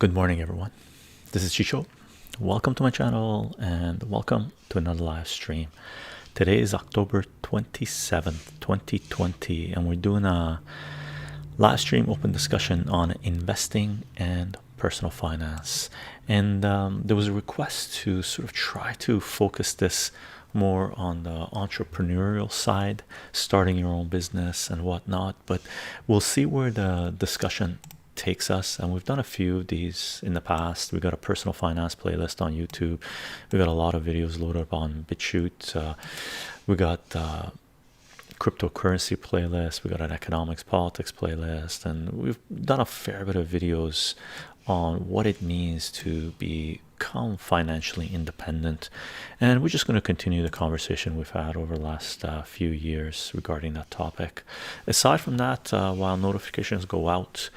Good morning, everyone. This is Chycho. Welcome to my channel and welcome to another live stream. Today is October 27th, 2020, and we're doing a live stream open discussion on investing and personal finance. And there was a request to sort of try to focus this more on the entrepreneurial side, starting your own business and whatnot. But we'll see where the discussion takes us, and we've done a few of these in the past. We got a personal finance playlist on YouTube. We got a lot of videos loaded up on BitChute. We got cryptocurrency playlist. We got an economics politics playlist, and we've done a fair bit of videos on what it means to become financially independent. And we're just going to continue the conversation we've had over the last few years regarding that topic. Aside from that, while notifications go out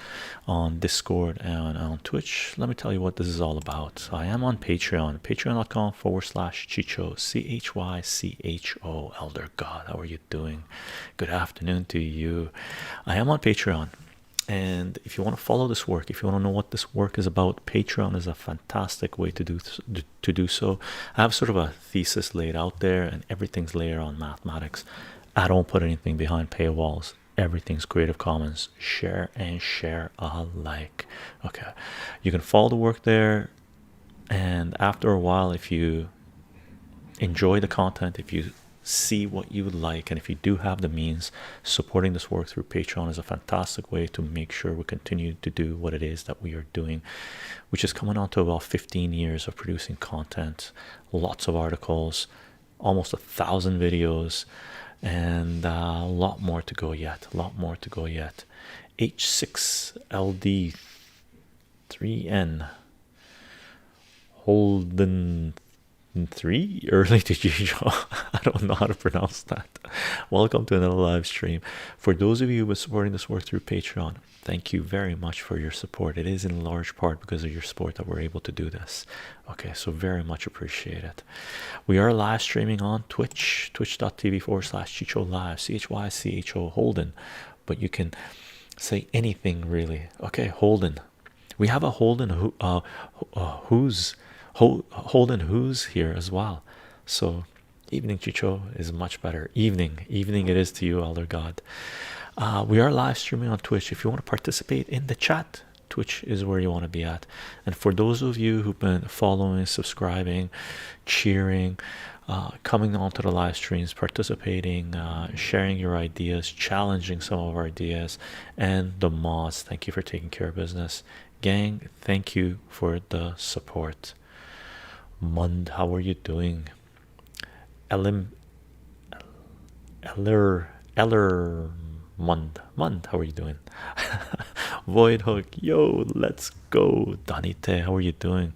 on Discord and on Twitch, let me tell you what this is all about. I am on Patreon, patreon.com/chycho, CHYCHO. Elder God, how are you doing? Good afternoon to you. I am on Patreon. And if you want to follow this work, if you want to know what this work is about, Patreon is a fantastic way to do so. I have sort of a thesis laid out there, and everything's laid on mathematics. I don't put anything behind paywalls. Everything's Creative Commons, share and share alike. Okay, you can follow the work there, and after a while, if you enjoy the content, if you see what you would like, and if you do have the means, supporting this work through Patreon is a fantastic way to make sure we continue to do what it is that we are doing, which is coming on to about 15 years of producing content, lots of articles, almost 1,000 videos, and a lot more to go yet. H6LD3N Holden 3 early to Chycho. I don't know how to pronounce that. Welcome to another live stream. For those of you who are supporting this work through Patreon, thank you very much for your support. It is in large part because of your support that we're able to do this. Okay, so very much appreciate it. We are live streaming on Twitch, twitch.tv/chycho live, CHYCHO Holden, but you can say anything really. Okay, Holden. We have a Holden Holden who's here as well. So evening, Chycho, is much better. Evening it is to you, Elder God. We are live streaming on Twitch. If you want to participate in the chat, Twitch is where you want to be at. And for those of you who've been following, subscribing, cheering, coming onto the live streams, participating, sharing your ideas, challenging some of our ideas, and the mods, thank you for taking care of business. Gang, thank you for the support. Mund, how are you doing? Eller Mund, how are you doing? Void Hook, yo, let's go. Danite, how are you doing?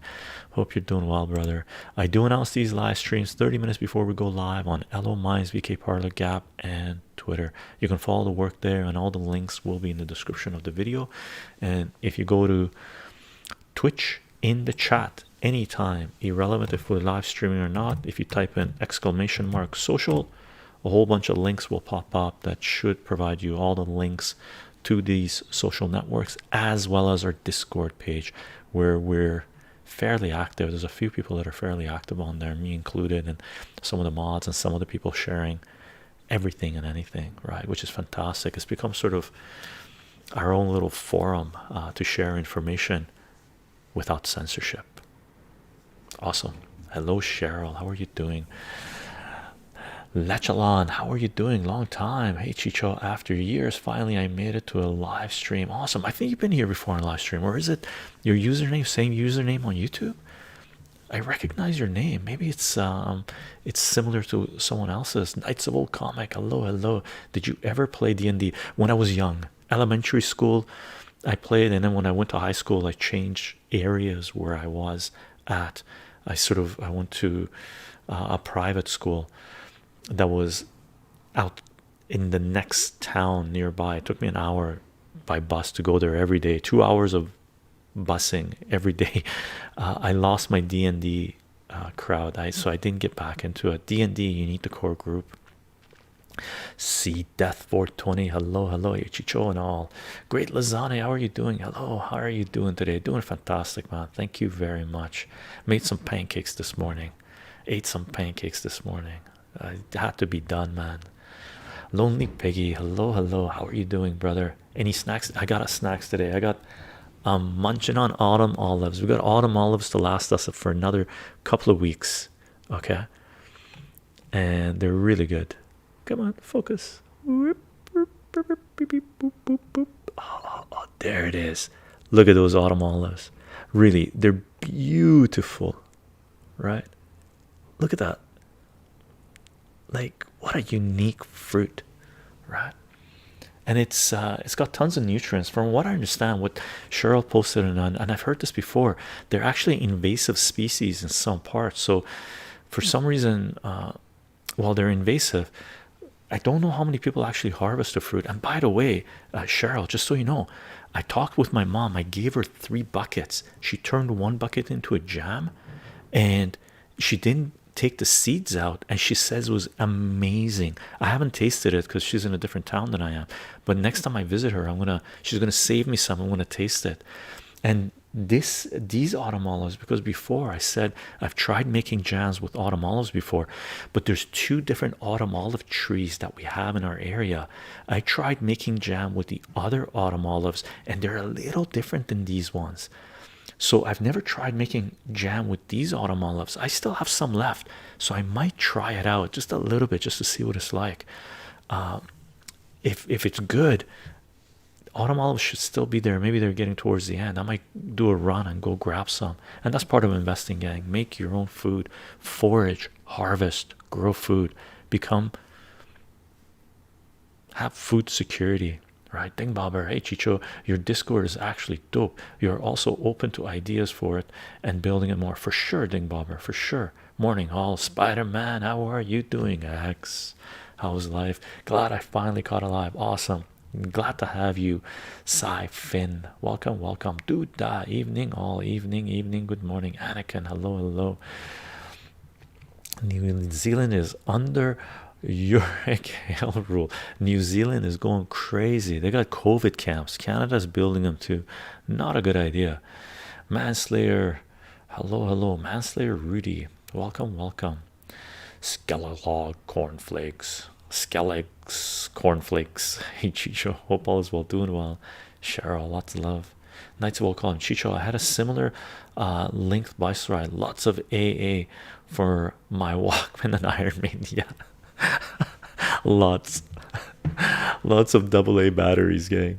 Hope you're doing well, brother. I do announce these live streams 30 minutes before we go live on LO Minds, VK Parlor, Gap, and Twitter. You can follow the work there, and all the links will be in the description of the video. And if you go to Twitch, in the chat anytime, irrelevant if we're live streaming or not, if you type in !social, a whole bunch of links will pop up that should provide you all the links to these social networks, as well as our Discord page, where we're fairly active. There's a few people that are fairly active on there, me included, and some of the mods and some of the people sharing everything and anything, right, which is fantastic. It's become sort of our own little forum to share information without censorship. Awesome. Hello, Cheryl, how are you doing? Lechalon, how are you doing? Long time. Hey, Chycho, after years, finally I made it to a live stream. Awesome. I think you've been here before on a live stream, or is it your username, same username on YouTube? I recognize your name. Maybe it's similar to someone else's. Knights of Old Comic, hello. Did you ever play D&D? When I was young, elementary school, I played, and then when I went to high school, I changed areas where I was at. I went to a private school that was out in the next town nearby. It took me an hour by bus to go there every day, 2 hours of busing every day. I lost my D&D crowd, so I didn't get back into it. D&D, you need the core group. See Death 420, hello, hello, Chicho and all. Great Lazane, how are you doing? Hello, how are you doing today? Doing fantastic, man. Thank you very much. Made some pancakes this morning. Ate some pancakes this morning. It had to be done, man. Lonely Piggy, hello, hello. How are you doing, brother? Any snacks? I got a snacks today. I got munching on autumn olives. We got autumn olives to last us for another couple of weeks. Okay, and they're really good. Come on, focus. Oh, there it is. Look at those autumn olives. Really, they're beautiful, right? Look at that. Like, what a unique fruit, right? And it's got tons of nutrients. From what I understand, what Cheryl posted on, and I've heard this before, they're actually invasive species in some parts. So for some reason, while they're invasive, I don't know how many people actually harvest the fruit. And by the way, Cheryl, just so you know, I talked with my mom. I gave her 3 buckets. She turned 1 bucket into a jam, and she didn't take the seeds out, and she says it was amazing. I haven't tasted it because she's in a different town than I am, but next time I visit her, she's gonna save me some. I'm gonna taste it. And these autumn olives, because before I said I've tried making jams with autumn olives before, but there's 2 different autumn olive trees that we have in our area. I tried making jam with the other autumn olives, and they're a little different than these ones. So I've never tried making jam with these autumn olives. I still have some left, so I might try it out just a little bit just to see what it's like. If it's good, autumn olives should still be there. Maybe they're getting towards the end. I might do a run and go grab some. And that's part of investing, gang. Make your own food, forage, harvest, grow food, have food security. Right, Ding Bobber, hey Chicho, your Discord is actually dope. You're also open to ideas for it and building it more. For sure, Ding Bobber, for sure. Morning Hall, Spider-Man, how are you doing, X? How's life? Glad I finally caught alive. Awesome. Glad to have you, Cy Finn. Welcome, welcome. Dude, evening, all evening, good morning, Anakin. Hello, hello. New Zealand is under your AKL rule. New Zealand is going crazy. They got COVID camps. Canada's building them too. Not a good idea. Manslayer, hello, hello. Manslayer Rudy, welcome, welcome. Skellag cornflakes. Hey Chicho, hope all is well, doing well. Cheryl, lots of love. Knights of Old Column, Chicho, I had a similar length bicycle ride. Lots of AA for my Walkman and Iron Maiden. Yeah. lots of AA batteries, gang.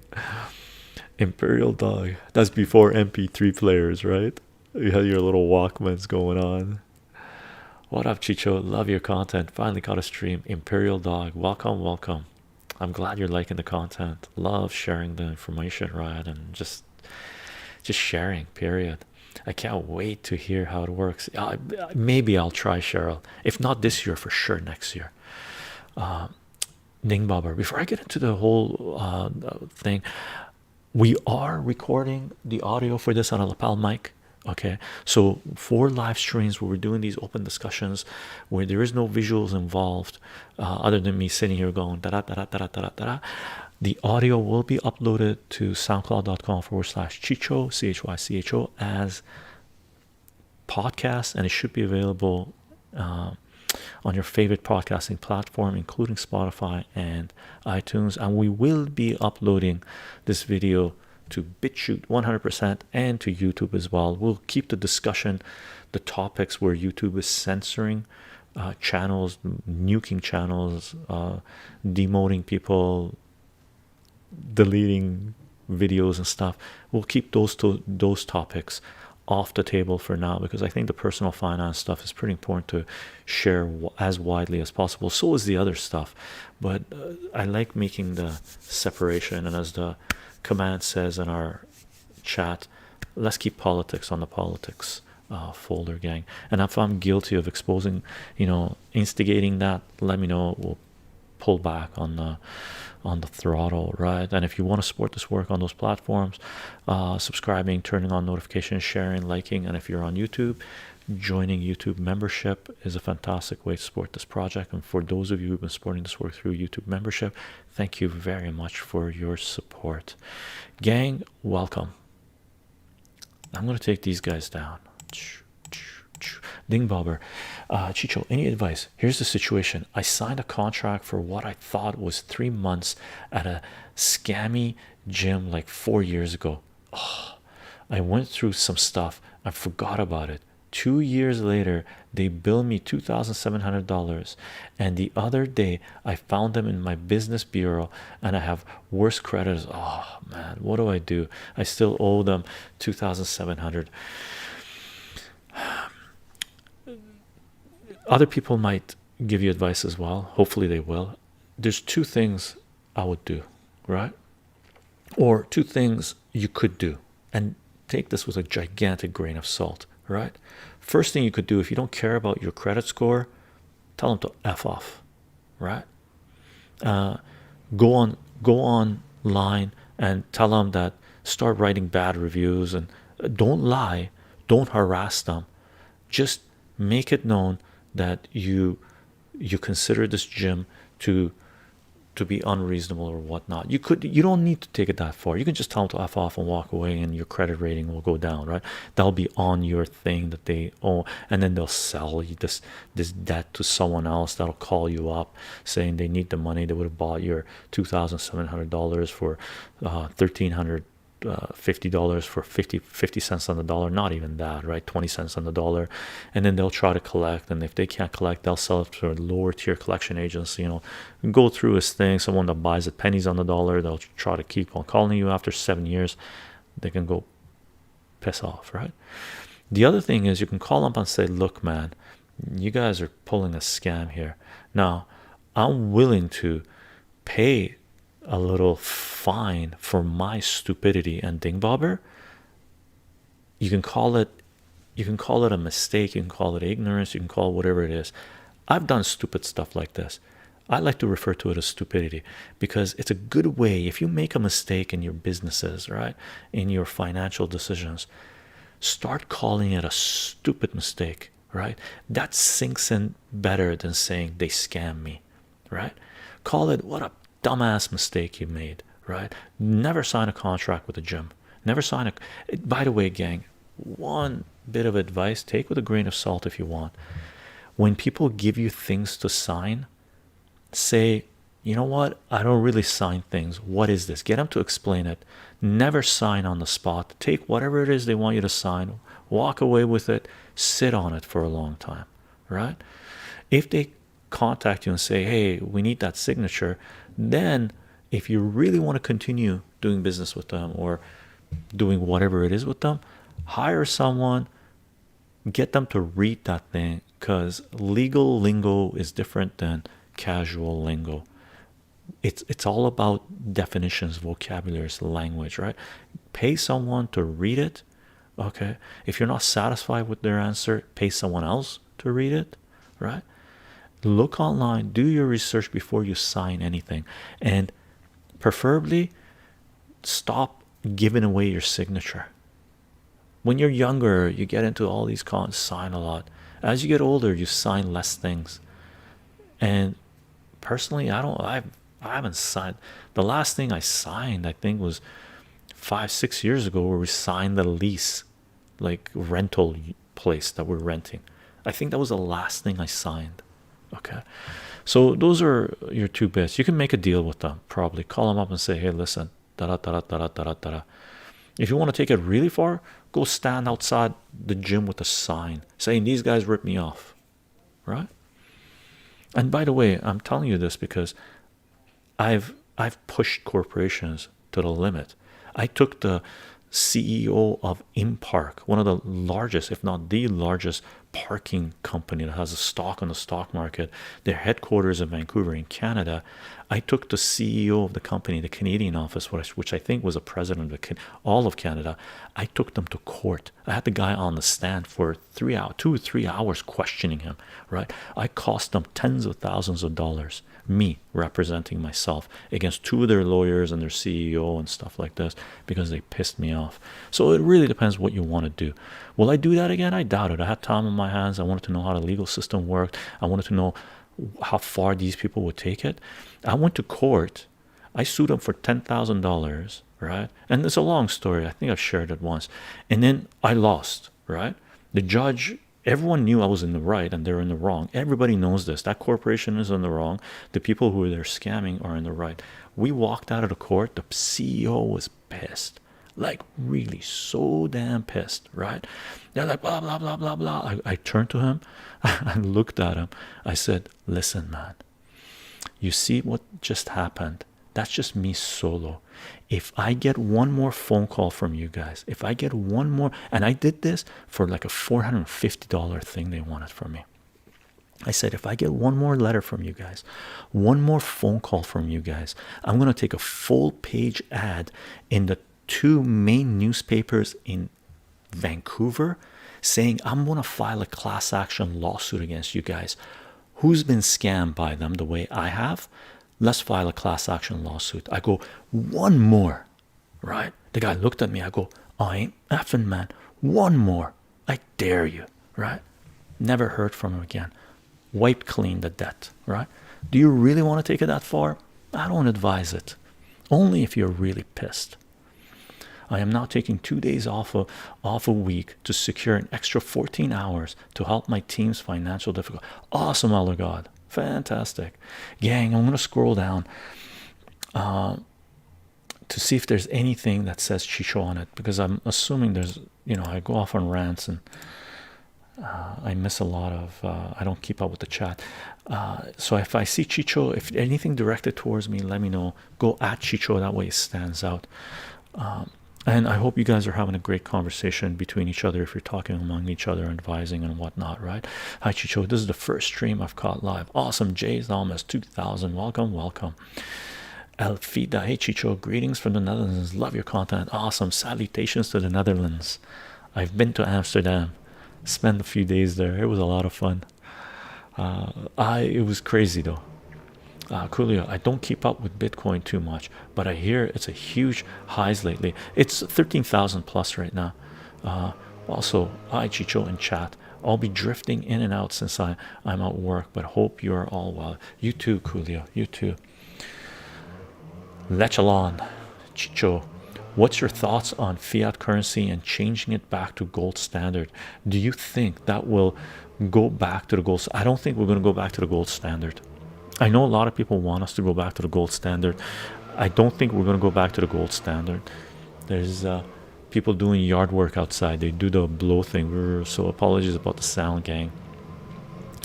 Imperial Dog, that's before MP3 players, right? You had your little Walkmans going on. What up, Chicho? Love your content. Finally caught a stream. Imperial Dog, welcome, welcome. I'm glad you're liking the content. Love sharing the information, right? And just sharing, period. I can't wait to hear how it works. Maybe I'll try, Cheryl. If not this year, for sure next year. Ning Bobber, before I get into the whole thing, we are recording the audio for this on a lapel mic. Okay, so for live streams where we're doing these open discussions where there is no visuals involved, other than me sitting here going da da da da da da da, the audio will be uploaded to soundcloud.com/chycho, chycho, as podcast, and it should be available on your favorite podcasting platform, including Spotify and iTunes. And we will be uploading this video to BitChute 100% and to YouTube as well. We'll keep the discussion, the topics where YouTube is censoring channels, nuking channels, demoting people, deleting videos and stuff. We'll keep those topics off the table for now, because I think the personal finance stuff is pretty important to share as widely as possible. So is the other stuff, but I like making the separation. And as the command says in our chat, let's keep politics on the politics folder, gang. And if I'm guilty of exposing, instigating that, let me know. We'll pull back on on the throttle, right? And if you want to support this work on those platforms, subscribing, turning on notifications, sharing, liking, and if you're on YouTube, joining YouTube membership is a fantastic way to support this project. And for those of you who've been supporting this work through YouTube membership, thank you very much for your support. Gang, welcome. I'm going to take these guys down. Ding Bobber. Chycho, any advice? Here's the situation. I signed a contract for what I thought was 3 months at a scammy gym like 4 years ago. Oh, I went through some stuff. I forgot about it. 2 years later, they billed me $2,700, and the other day I found them in my business bureau, and I have worse creditors. Oh man, what do I do? I still owe them $2,700. Other people might give you advice as well. Hopefully they will. There's two things I would do, right? Or two things you could do, and take this with a gigantic grain of salt, right? First thing you could do, if you don't care about your credit score, tell them to F off, right? Go online and tell them that, start writing bad reviews, and don't lie, don't harass them. Just make it known that you consider this gym to be unreasonable or whatnot. You don't need to take it that far. You can just tell them to F off and walk away, and your credit rating will go down, right? That'll be on your thing that they own, and then they'll sell you this debt to someone else that'll call you up saying they need the money. They would have bought your $2,700 for $1,350 for 50 cents on the dollar, not even that, right? 20 cents on the dollar, and then they'll try to collect, and if they can't collect, they'll sell it to a lower tier collection agency, go through this thing. Someone that buys it pennies on the dollar, they'll try to keep on calling you. After 7 years, they can go piss off, right? The other thing is, you can call up and say, look man, you guys are pulling a scam here. Now I'm willing to pay a little fine for my stupidity and dingbobber. You can call it a mistake, you can call it ignorance, you can call it whatever it is. I've done stupid stuff like this. I like to refer to it as stupidity, because it's a good way. If you make a mistake in your businesses, right, in your financial decisions, start calling it a stupid mistake, right? That sinks in better than saying they scam me, right? Call it, what a dumbass mistake you made, right? Never sign a contract with a gym. Never sign a. By the way, gang, one bit of advice, take with a grain of salt if you want. When people give you things to sign, say, you know what, I don't really sign things. What is this? Get them to explain it. Never sign on the spot. Take whatever it is they want you to sign, walk away with it, sit on it for a long time, right? If they contact you and say, hey, we need that signature, then if you really want to continue doing business with them or doing whatever it is with them, hire someone, get them to read that thing, because legal lingo is different than casual lingo. It's all about definitions, vocabularies, language, right? Pay someone to read it. Okay, if you're not satisfied with their answer, pay someone else to read it, right? Look online, do your research before you sign anything, and preferably stop giving away your signature. When you're younger, you get into all these cons, sign a lot. As you get older, you sign less things. And personally, I haven't signed. The last thing I signed, I think, was 5-6 years ago, where we signed the lease, like rental place that we're renting. I think that was the last thing I signed. Okay, so those are your two bits. You can make a deal with them, probably call them up and say, hey, listen, da da da da da da da da. If you want to take it really far, go stand outside the gym with a sign saying these guys ripped me off, right? And by the way, I'm telling you this because I've pushed corporations to the limit. I took the CEO of Impark, one of the largest, if not the largest, parking company that has a stock on the stock market. Their headquarters in Vancouver in Canada. I took the CEO of the company, the Canadian office, which I think was a president of all of Canada. I took them to court. I had the guy on the stand for 3 hours, 2 or 3 hours questioning him, right? I cost them tens of thousands of dollars, me representing myself against 2 of their lawyers and their CEO and stuff like this, because they pissed me off. So it really depends what you want to do. Will I do that again? I doubt it. I had time on my hands. I wanted to know how the legal system worked. I wanted to know how far these people would take it. I went to court. I sued them for $10,000, right? And it's a long story. I think I've shared it once. And then I lost, right? The judge, everyone knew I was in the right and they're in the wrong. Everybody knows this. That corporation is in the wrong. The people who are there scamming are in the right. We walked out of the court. The CEO was pissed. Like really so damn pissed, right? They're like blah blah blah blah blah. I turned to him. I looked at him. I said, listen, man, you see what just happened? That's just me solo. If I get one more phone call from you guys, if I get one more, and I did this for like a $450 thing they wanted from me. I said, if I get one more letter from you guys, one more phone call from you guys, I'm going to take a full page ad in the 2 main newspapers in Vancouver saying I'm going to file a class action lawsuit against you guys. Who's been scammed by them the way I have? Let's file a class action lawsuit. I go, one more, right? The guy looked at me. I go, I ain't effing, man. One more. I dare you, right? Never heard from him again. Wiped clean the debt, right? Do you really want to take it that far? I don't advise it. Only if you're really pissed. I am now taking 2 days off a week to secure an extra 14 hours to help my team's financial difficulty. Awesome, Elder God. Fantastic. Gang, I'm going to scroll down to see if there's anything that says chycho on it, because I'm assuming there's, I go off on rants and I miss a lot of, I don't keep up with the chat. So if I see chycho, if anything directed towards me, let me know. Go at chycho, that way it stands out. And I hope you guys are having a great conversation between each other if you're talking among each other and advising and whatnot, right? Hi, chycho. This is the first stream I've caught live. Awesome. Jay's almost 2,000. Welcome, welcome. Elfida. Hey, chycho. Greetings from the Netherlands. Love your content. Awesome. Salutations to the Netherlands. I've been to Amsterdam. Spent a few days there. It was a lot of fun. It was crazy though. Coolio, I don't keep up with Bitcoin too much, but I hear it's a huge highs lately. It's 13,000 plus right now. Also, hi chycho in chat. I'll be drifting in and out since I'm at work, but hope you're all well. You too, Coolio. You too. Lechalon, chycho. What's your thoughts on fiat currency and changing it back to gold standard? Do you think that will go back to the gold? I don't think we're going to go back to the gold standard. I know a lot of people want us to go back to the gold standard. I don't think we're going to go back to the gold standard. There's people doing yard work outside. They do the blow thing. So apologies about the sound, gang.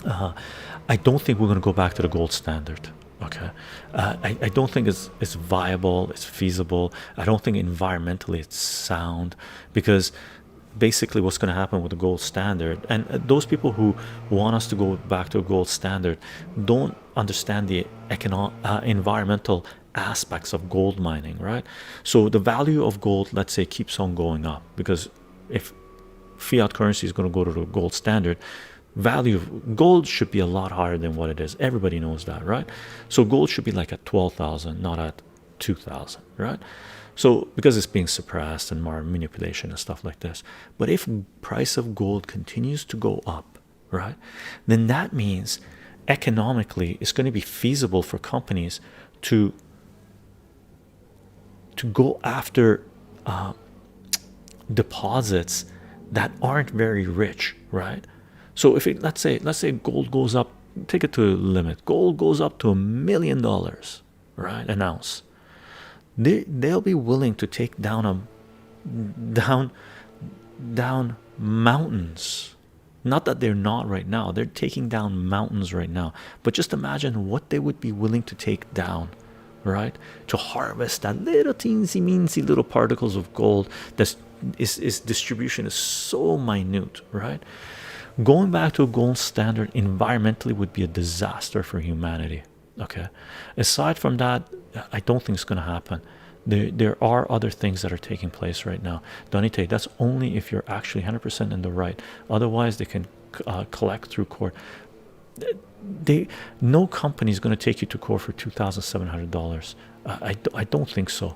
I don't think we're going to go back to the gold standard. Okay, I don't think it's viable, it's feasible. I don't think environmentally it's sound, because basically what's going to happen with the gold standard, and those people who want us to go back to a gold standard don't understand the environmental aspects of gold mining, right? So the value of gold, let's say, keeps on going up, because if fiat currency is going to go to the gold standard, value of gold should be a lot higher than what it is. Everybody knows that, right? So gold should be like at 12,000, not at 2,000, right? So because it's being suppressed and more manipulation and stuff like this. But if price of gold continues to go up, right, then that means economically it's going to be feasible for companies to go after deposits that aren't very rich, right? So if it, let's say gold goes up, take it to a limit. Gold goes up to $1 million, right, an ounce. They'll be willing to take down mountains. Not that they're not right now. They're taking down mountains right now. But just imagine what they would be willing to take down, right, to harvest that little teensy meensy little particles of gold. Its distribution is so minute, right? Going back to a gold standard environmentally would be a disaster for humanity. Okay, aside from that, I don't think it's going to happen. There are other things that are taking place right now. Donite, that's only if you're actually 100% in the right. Otherwise, they can collect through court. They no company is going to take you to court for $2,700. I don't think so,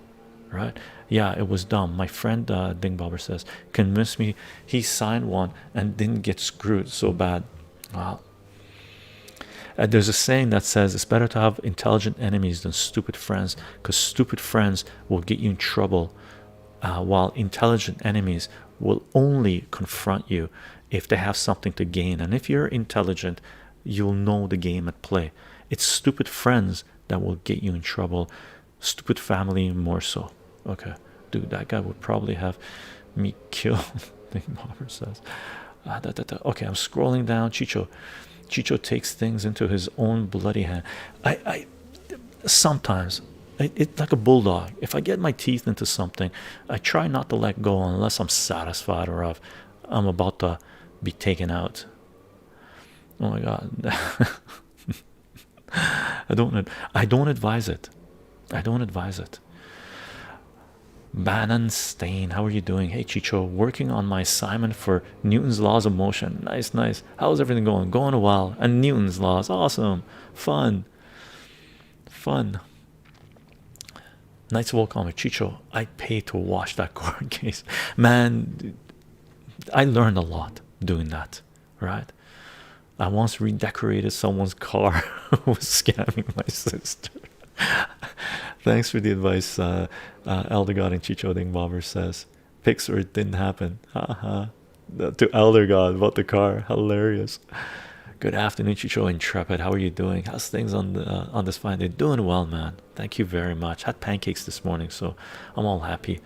right? Yeah, it was dumb. My friend Dingbobber says convinced me. He signed one and didn't get screwed so bad. Wow. There's a saying that says it's better to have intelligent enemies than stupid friends, because stupid friends will get you in trouble, while intelligent enemies will only confront you if they have something to gain. And if you're intelligent, you'll know the game at play. It's stupid friends that will get you in trouble, stupid family more so. Okay, dude, that guy would probably have me killed. Bobber says okay, I'm scrolling down. Chycho takes things into his own bloody hand. I sometimes it's like a bulldog. If I get my teeth into something, I try not to let go unless I'm satisfied or I'm about to be taken out. Oh my god. I don't advise it. I don't advise it. Bannon Stain, how are you doing? Hey Chycho, working on my assignment for Newton's laws of motion. Nice. How's everything going? Going well. And Newton's laws, awesome. Fun. Knights of Old Comic. Chycho, I pay to watch that court case. Man, I learned a lot doing that, right? I once redecorated someone's car who was scamming my sister. Thanks for the advice, Elder God and Chycho Dingbobber says. Pics or it didn't happen. Haha. To Elder God about the car. Hilarious. Good afternoon, Chycho Intrepid. How are you doing? How's things on this fine day? Doing well, man. Thank you very much. Had pancakes this morning, so I'm all happy.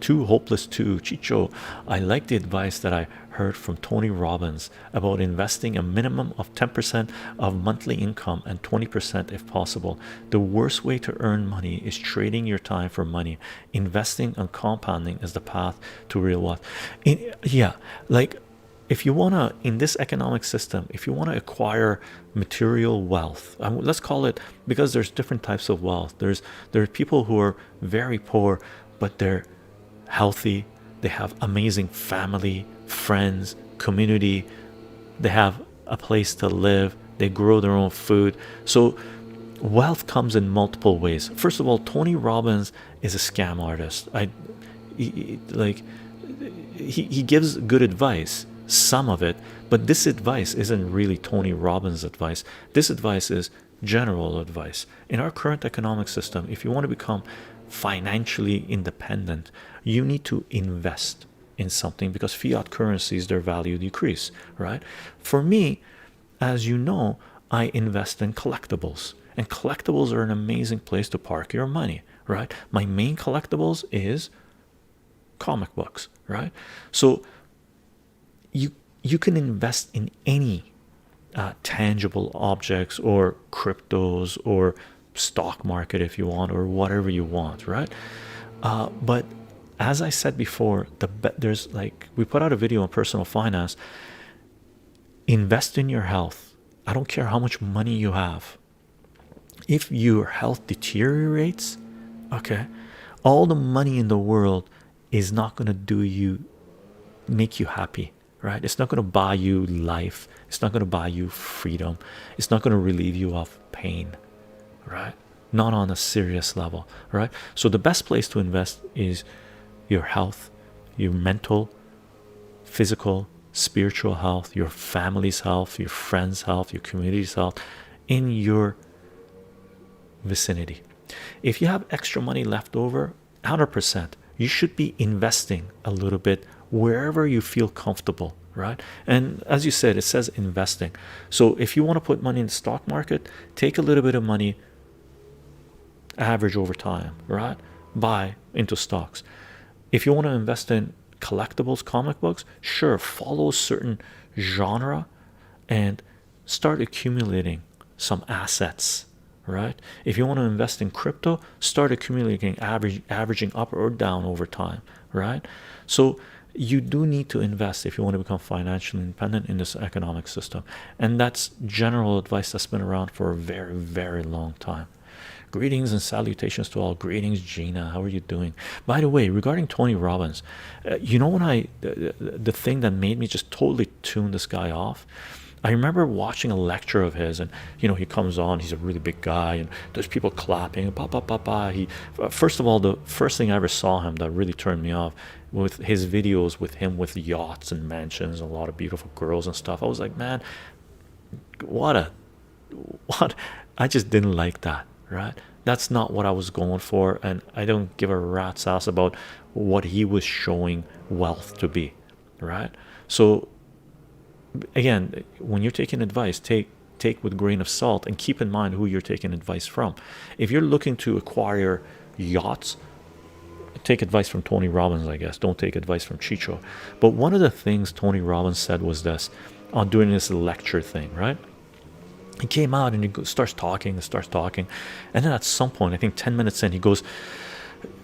Too hopeless too. Chycho, I like the advice that I heard from Tony Robbins about investing a minimum of 10% of monthly income and 20% if possible. The worst way to earn money is trading your time for money. Investing and compounding is the path to real wealth. Yeah, like if you want to, in this economic system, if you want to acquire material wealth, let's call it, because there's different types of wealth. There are people who are very poor but they're healthy, they have amazing family, friends, community, they have a place to live, they grow their own food. So wealth comes in multiple ways. First of all, Tony Robbins is a scam artist. He gives good advice, some of it, but this advice isn't really Tony Robbins advice. This advice is general advice. In our current economic system, if you want to become financially independent, you need to invest in something, because fiat currencies, their value decrease, right? For me, as you know, I invest in collectibles, and collectibles are an amazing place to park your money, right? My main collectibles is comic books, right? So you can invest in any tangible objects or cryptos or stock market if you want, or whatever you want, right? But as I said before, there's like, we put out a video on personal finance. Invest in your health. I don't care how much money you have. If your health deteriorates, okay, all the money in the world is not going to make you happy, right? It's not going to buy you life. It's not going to buy you freedom. It's not going to relieve you of pain, right? Not on a serious level, right? So the best place to invest is your health, your mental, physical, spiritual health, your family's health, your friends' health, your community's health, in your vicinity. If you have extra money left over, 100%, you should be investing a little bit wherever you feel comfortable, right? And as you said, it says investing. So if you want to put money in the stock market, take a little bit of money, average over time, right? Buy into stocks. If you want to invest in collectibles, comic books, sure, follow a certain genre and start accumulating some assets, right? If you want to invest in crypto, start accumulating, averaging up or down over time, right? So you do need to invest if you want to become financially independent in this economic system. And that's general advice that's been around for a very, very long time. Greetings and salutations to all. Greetings, Gina. How are you doing? By the way, regarding Tony Robbins, you know, when the thing that made me just totally tune this guy off, I remember watching a lecture of his, and you know, he comes on, he's a really big guy, and there's people clapping, pa pa pa pa. He first of all, the first thing I ever saw him that really turned me off with his videos with him with yachts and mansions, and a lot of beautiful girls and stuff. I was like, man, what I just didn't like that, right? That's not what I was going for, and I don't give a rat's ass about what he was showing wealth to be, right? So again, when you're taking advice, take with a grain of salt, and keep in mind who you're taking advice from. If you're looking to acquire yachts, take advice from Tony Robbins, I guess. Don't take advice from Chycho. But one of the things Tony Robbins said was this on doing this lecture thing, right? He came out and he starts talking, and then at some point, I think 10 minutes in, he goes,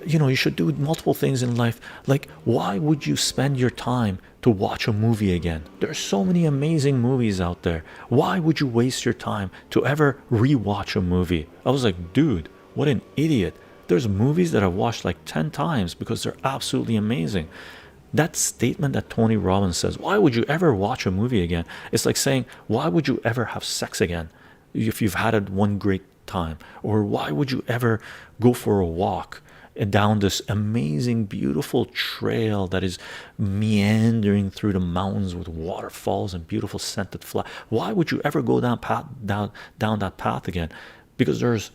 you know, you should do multiple things in life. Like, why would you spend your time to watch a movie again? There's so many amazing movies out there. Why would you waste your time to ever rewatch a movie? I was like, dude, what an idiot. There's movies that I've watched like 10 times because they're absolutely amazing. That statement that Tony Robbins says, why would you ever watch a movie again? It's like saying, why would you ever have sex again if you've had it one great time? Or why would you ever go for a walk down this amazing, beautiful trail that is meandering through the mountains with waterfalls and beautiful scented flowers? Why would you ever go down that path again? Because there's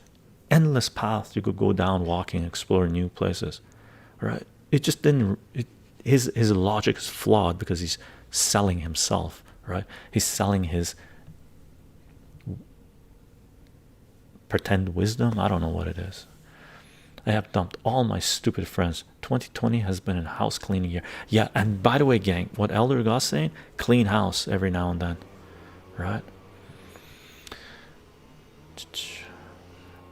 endless paths you could go down, walking, explore new places, right? It just didn't. His logic is flawed because he's selling himself, right? He's selling his pretend wisdom. I don't know what it is. I have dumped all my stupid friends. 2020 has been a house cleaning year. Yeah, and by the way, gang, what Elder God's saying, clean house every now and then, right?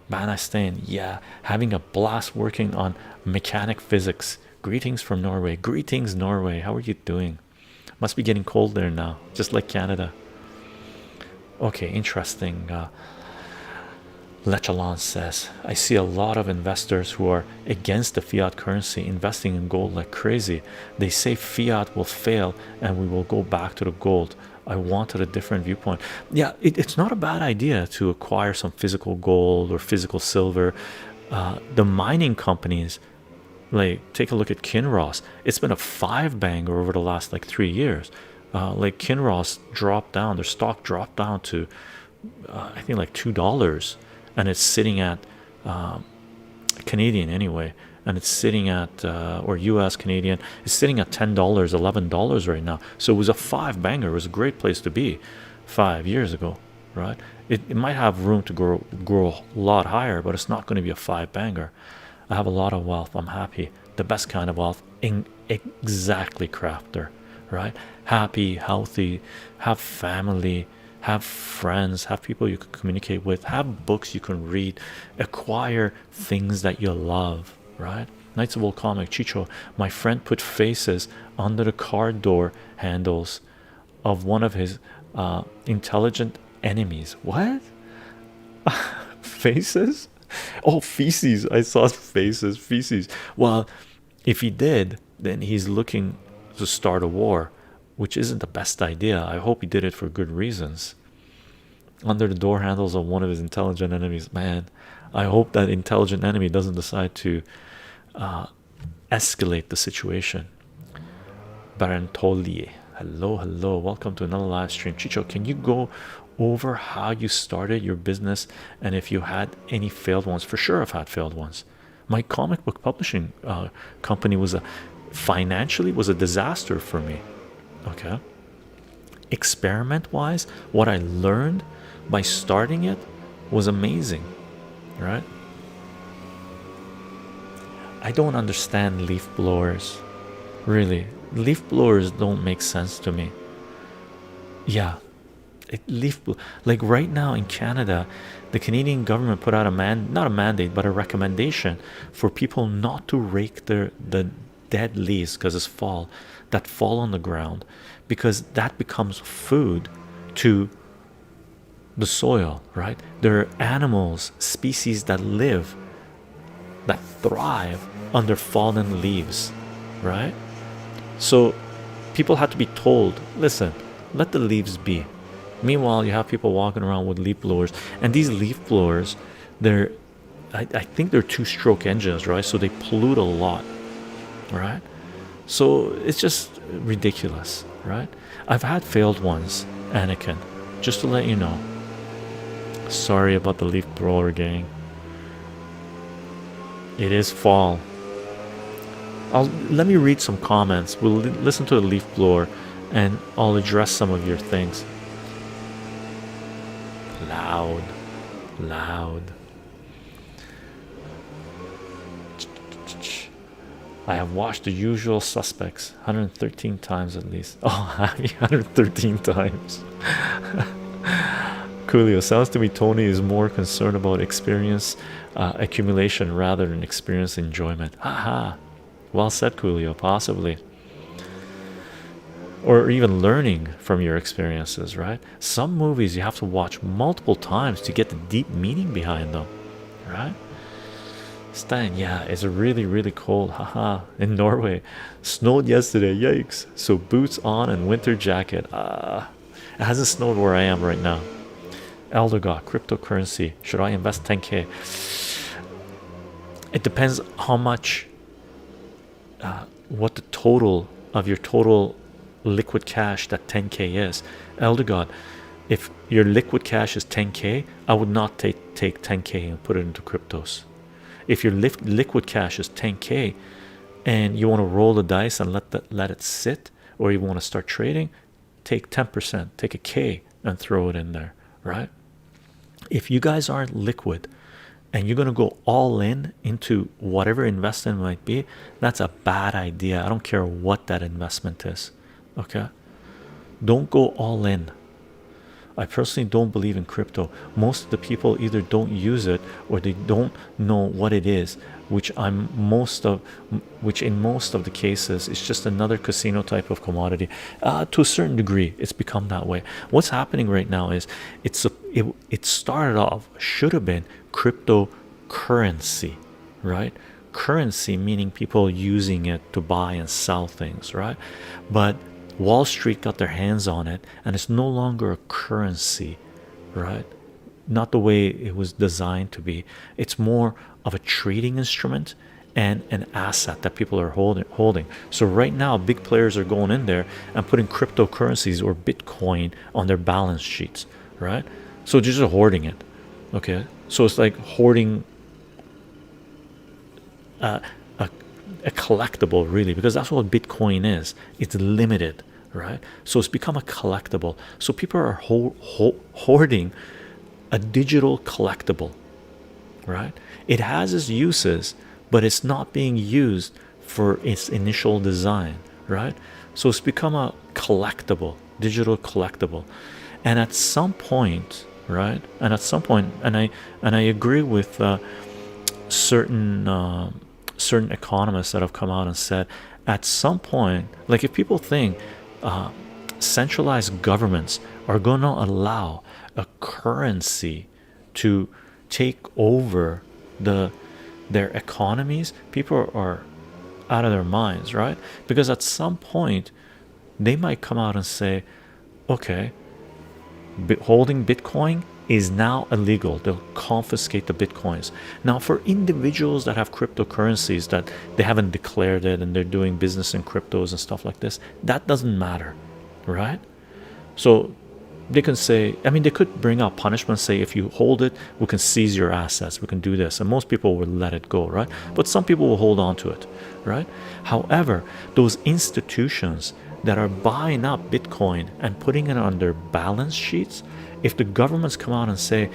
Banastain, yeah, having a blast working on mechanic physics. Greetings from Norway. Greetings, Norway. How are you doing? Must be getting cold there now, just like Canada. Okay, interesting. Lechalon says, I see a lot of investors who are against the fiat currency investing in gold like crazy. They say fiat will fail and we will go back to the gold. I wanted a different viewpoint. Yeah, it's not a bad idea to acquire some physical gold or physical silver. The mining companies, like, take a look at Kinross. It's been a 5-banger over the last like 3 years. Like Kinross dropped down, their stock dropped down to I think like $2, and it's sitting at Canadian anyway, and it's sitting at or US Canadian, it's sitting at $10, $11 right now. So it was a 5-banger. It was a great place to be 5 years ago, right? It might have room to grow a lot higher, but it's not going to be a 5-banger. I have a lot of wealth. I'm happy. The best kind of wealth. Exactly, crafter, right? Happy, healthy, have family, have friends, have people you can communicate with, have books you can read, acquire things that you love, right? Knights of Old Comic, Chycho, my friend put faces under the car door handles of one of his intelligent enemies. What? Faces? Oh, feces. I saw faces, feces. Well, if he did, then he's looking to start a war, which isn't the best idea. I hope he did it for good reasons. Under the door handles of one of his intelligent enemies. Man, I hope that intelligent enemy doesn't decide to escalate the situation. Barantolier, hello, welcome to another live stream. Chycho, can you go over how you started your business and if you had any failed ones? For sure, I've had failed ones. My comic book publishing company was financially a disaster for me. Okay, experiment wise, what I learned by starting it was amazing, right? I don't understand leaf blowers, really. Leaf blowers don't make sense to me. Yeah, like right now in Canada, the Canadian government put out not a mandate but a recommendation for people not to rake the dead leaves, because it's fall, that fall on the ground, because that becomes food to the soil, right? There are animals, species that live, that thrive under fallen leaves, right? So people had to be told, listen, let the leaves be. Meanwhile, you have people walking around with leaf blowers, and these leaf blowers, they're, I think they're two-stroke engines, right? So they pollute a lot, right? So it's just ridiculous, right? I've had failed ones, Anakin, just to let you know. Sorry about the leaf blower, gang. It is fall. Let me read some comments. We'll listen to the leaf blower, and I'll address some of your things. Loud. I have watched The Usual Suspects 113 times at least. Oh, 113 times. Coolio, sounds to me Tony is more concerned about experience accumulation rather than experience enjoyment. Haha. Well said, Coolio. Possibly. Or even learning from your experiences, right? Some movies you have to watch multiple times to get the deep meaning behind them, right? Stan, yeah, it's really cold, haha, in Norway. Snowed yesterday, yikes. So boots on and winter jacket. It hasn't snowed where I am right now. Elder God, cryptocurrency, should I invest 10k? It depends how much, what the total of your total liquid cash that 10k is. Elder God, if your liquid cash is 10k, I would not take 10k and put it into cryptos. If your liquid cash is 10k and you want to roll the dice and let it sit, or you want to start trading, take 10%, take a k and throw it in there, right? If you guys aren't liquid and you're going to go all in into whatever investment might be, that's a bad idea. I don't care what that investment is. Okay, don't go all in. I personally don't believe in crypto. Most of the people either don't use it or they don't know what it is, which in most of the cases it's just another casino type of commodity. To a certain degree it's become that way. What's happening right now is it started off, should have been cryptocurrency, right? Currency meaning people using it to buy and sell things, right? But Wall Street got their hands on it and it's no longer a currency, right? Not the way it was designed to be. It's more of a trading instrument and an asset that people are holding. So right now big players are going in there and putting cryptocurrencies or Bitcoin on their balance sheets, right? So just hoarding it. Okay, so it's like hoarding a collectible, really, because that's what Bitcoin is. It's limited, right? So it's become a collectible. So people are hoarding a digital collectible, right? It has its uses, but it's not being used for its initial design, right? So it's become a collectible, digital collectible. And at some point, right? And I agree with certain economists that have come out and said at some point, like if people think centralized governments are going to allow a currency to take over their economies, people are out of their minds, right? Because at some point they might come out and say, okay, holding Bitcoin is now illegal. They'll confiscate the Bitcoins. Now for individuals that have cryptocurrencies that they haven't declared it and they're doing business in cryptos and stuff like this, that doesn't matter, right? So they can say, I mean, they could bring out punishment, say if you hold it, we can seize your assets, we can do this, and most people will let it go, right? But some people will hold on to it, right? However, those institutions that are buying up Bitcoin and putting it on their balance sheets, if the governments come out and say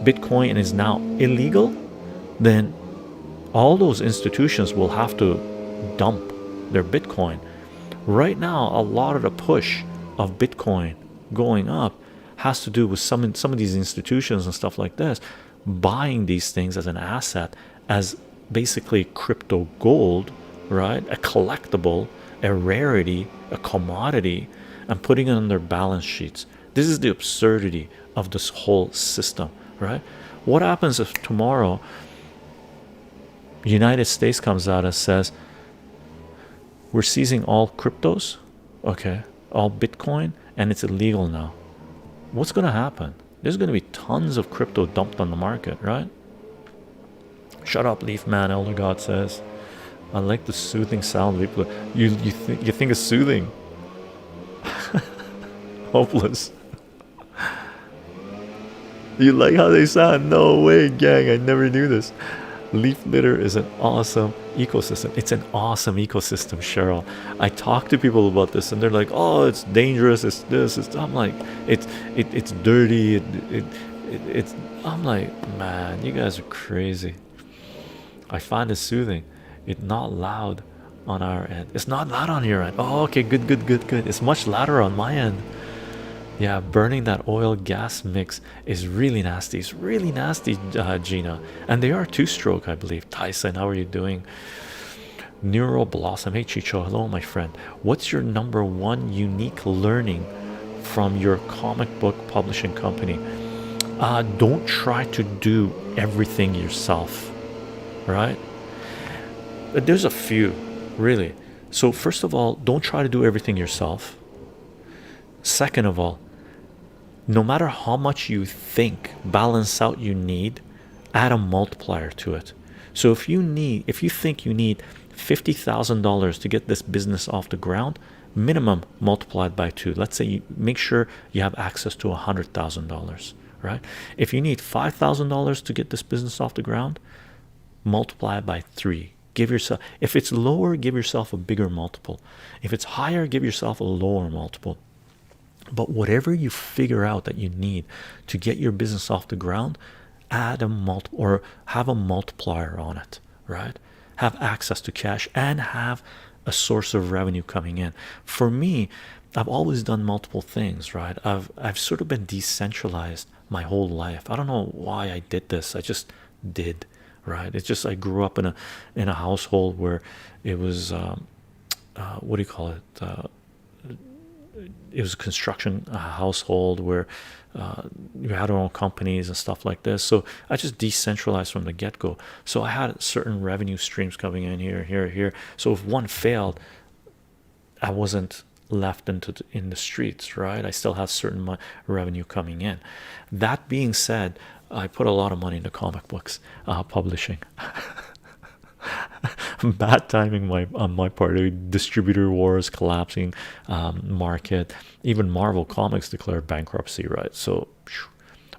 Bitcoin is now illegal, then all those institutions will have to dump their Bitcoin. Right now, a lot of the push of Bitcoin going up has to do with some of these institutions and stuff like this buying these things as an asset, as basically crypto gold, right? A collectible, a rarity, a commodity, and putting it on their balance sheets. This is the absurdity of this whole system, right? What happens if tomorrow the United States comes out and says, we're seizing all cryptos, okay, all Bitcoin, and it's illegal now? What's going to happen? There's going to be tons of crypto dumped on the market, right? Shut up, Leaf Man, Elder God says. I like the soothing sound. You think it's soothing? Hopeless. You like how they sound? No way, gang. I never knew this. Leaf litter is an awesome ecosystem. It's an awesome ecosystem, Cheryl. I talk to people about this, and they're like, "Oh, it's dangerous. It's this." I'm like, it's dirty. It's. I'm like, man, you guys are crazy. I find it soothing. It's not loud on our end. It's not loud on your end. Oh, okay, good. It's much louder on my end. Yeah, burning that oil gas mix is really nasty. It's really nasty, Gina. And they are two-stroke, I believe. Tyson, how are you doing? Neural Blossom. Hey, Chycho. Hello, my friend. What's your number one unique learning from your comic book publishing company? Don't try to do everything yourself, right? There's a few, really. So first of all, don't try to do everything yourself. Second of all, no matter how much you think balance out you need, add a multiplier to it. So if you think you need $50,000 to get this business off the ground, minimum multiplied by 2. Let's say you make sure you have access to $100,000, right? If you need $5,000 to get this business off the ground, multiply it by 3. Give yourself, if it's lower, give yourself a bigger multiple. If it's higher, give yourself a lower multiple. But whatever you figure out that you need to get your business off the ground, add a or have a multiplier on it, right? Have access to cash and have a source of revenue coming in. For me, I've always done multiple things, right? I've sort of been decentralized my whole life. I don't know why I did this. I just did, right? It's just I grew up in a household where it was what do you call it? It was a construction household where we had our own companies and stuff like this. So I just decentralized from the get-go. So I had certain revenue streams coming in here. So if one failed, I wasn't left in the streets, right? I still have certain revenue coming in. That being said, I put a lot of money into comic books publishing. Bad timing on my part. Distributor wars, collapsing market. Even Marvel Comics declared bankruptcy, right? So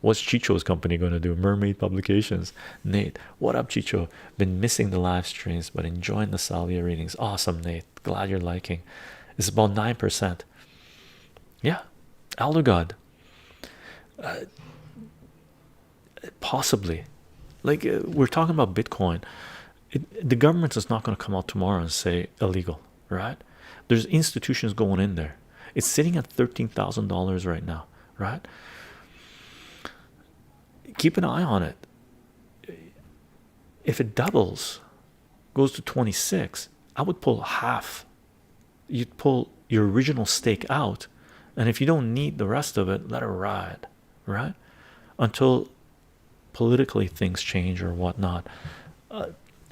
what's Chycho's company going to do? Mermaid Publications. Nate, what up, Chycho? Been missing the live streams but enjoying the salvia readings. Awesome, Nate. Glad you're liking. It's about 9%. Yeah, Elder God. Possibly. Like we're talking about Bitcoin. The government is not going to come out tomorrow and say illegal, right? There's institutions going in there. It's sitting at $13,000 right now, right? Keep an eye on it. If it doubles, goes to 26, I would pull half. You'd pull your original stake out, and if you don't need the rest of it, let it ride, right? Until politically things change or whatnot.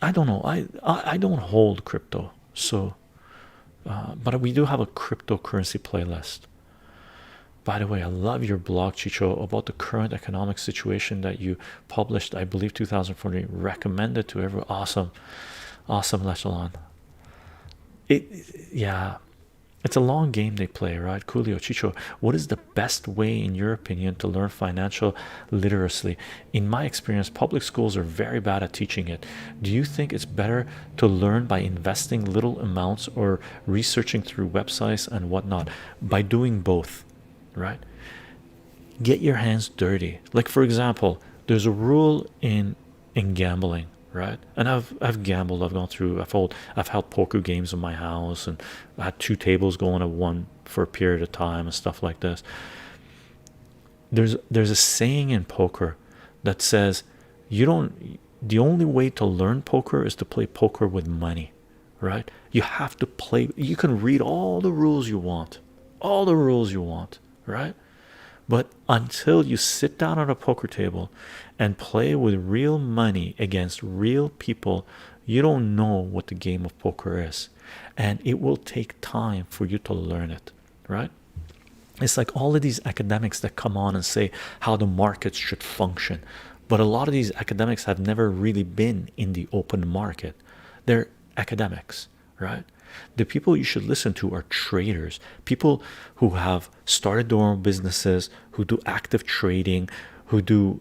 I don't know. I don't hold crypto, so but we do have a cryptocurrency playlist. By the way, I love your blog, Chycho, about the current economic situation that you published, I believe 2014. Recommended to everyone. Awesome Lechalon. Yeah, it's a long game they play, right? Coolio. Chycho, what is the best way in your opinion to learn financial literacy? In my experience, public schools are very bad at teaching it. Do you think it's better to learn by investing little amounts or researching through websites and whatnot? By doing both, right? Get your hands dirty. Like for example, there's a rule in gambling, right? And I've gambled. I've gone through. I've held poker games in my house, and I had 2 tables going at one for a period of time and stuff like this. There's a saying in poker that says the only way to learn poker is to play poker with money, right? You have to play. You can read all the rules you want, all the rules you want, right? But until you sit down at a poker table and play with real money against real people, you don't know what the game of poker is, and it will take time for you to learn it, right? It's like all of these academics that come on and say how the markets should function, but a lot of these academics have never really been in the open market. They're academics, right? The people you should listen to are traders, people who have started their own businesses, who do active trading, who do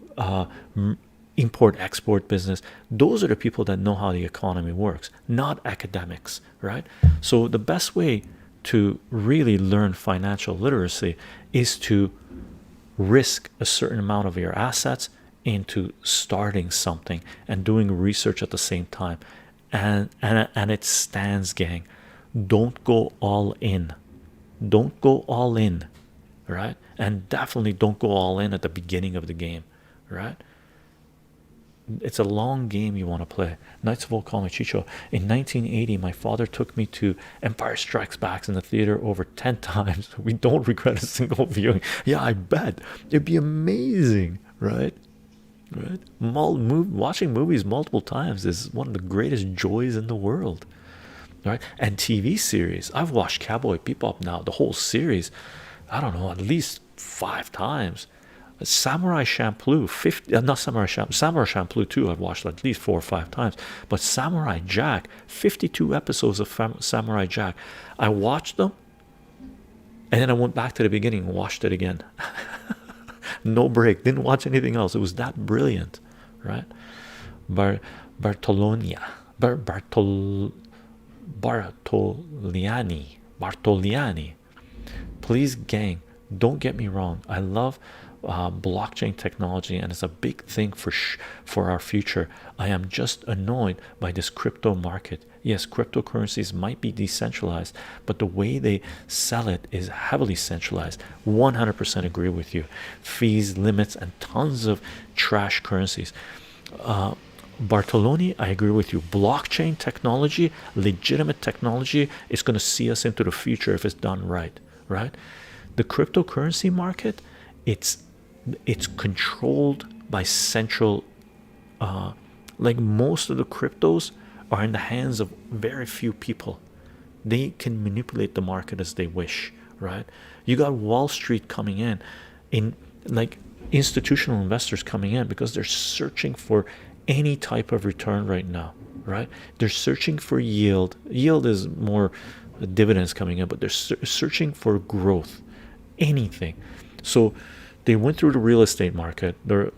import export business. Those are the people that know how the economy works, not academics, right? So the best way to really learn financial literacy is to risk a certain amount of your assets into starting something and doing research at the same time. And it stands, gang. Don't go all in. Don't go all in, right? And definitely don't go all in at the beginning of the game, right? It's a long game you want to play. Knights of Old call me chycho. In 1980, my father took me to Empire Strikes Back in the theater over 10 times. We don't regret a single viewing. Yeah, I bet it'd be amazing, right? Right? Watching movies multiple times is one of the greatest joys in the world, right? And TV series, I've watched Cowboy Bebop now, the whole series, I don't know, at least 5 times. Samurai Champloo, 50, not Samurai Champloo, Samurai Champloo too, I've watched at least 4 or 5 times. But Samurai Jack, 52 episodes of Samurai Jack, I watched them and then I went back to the beginning and watched it again. No break, didn't watch anything else. It was that brilliant, right? Bartoliani, please, gang, don't get me wrong, I love blockchain technology, and it's a big thing for our future. I am just annoyed by this crypto market. Yes, cryptocurrencies might be decentralized, but the way they sell it is heavily centralized. 100% agree with you. Fees, limits, and tons of trash currencies. Bartoloni, I agree with you. Blockchain technology, legitimate technology, is going to see us into the future if it's done right, right? The cryptocurrency market, it's controlled by central, like most of the cryptos are in the hands of very few people. They can manipulate the market as they wish, right? You got Wall Street coming in like institutional investors coming in because they're searching for any type of return right now, right? They're searching for yield. Yield is more dividends coming in, but they're searching for growth, anything. So they went through the real estate market. The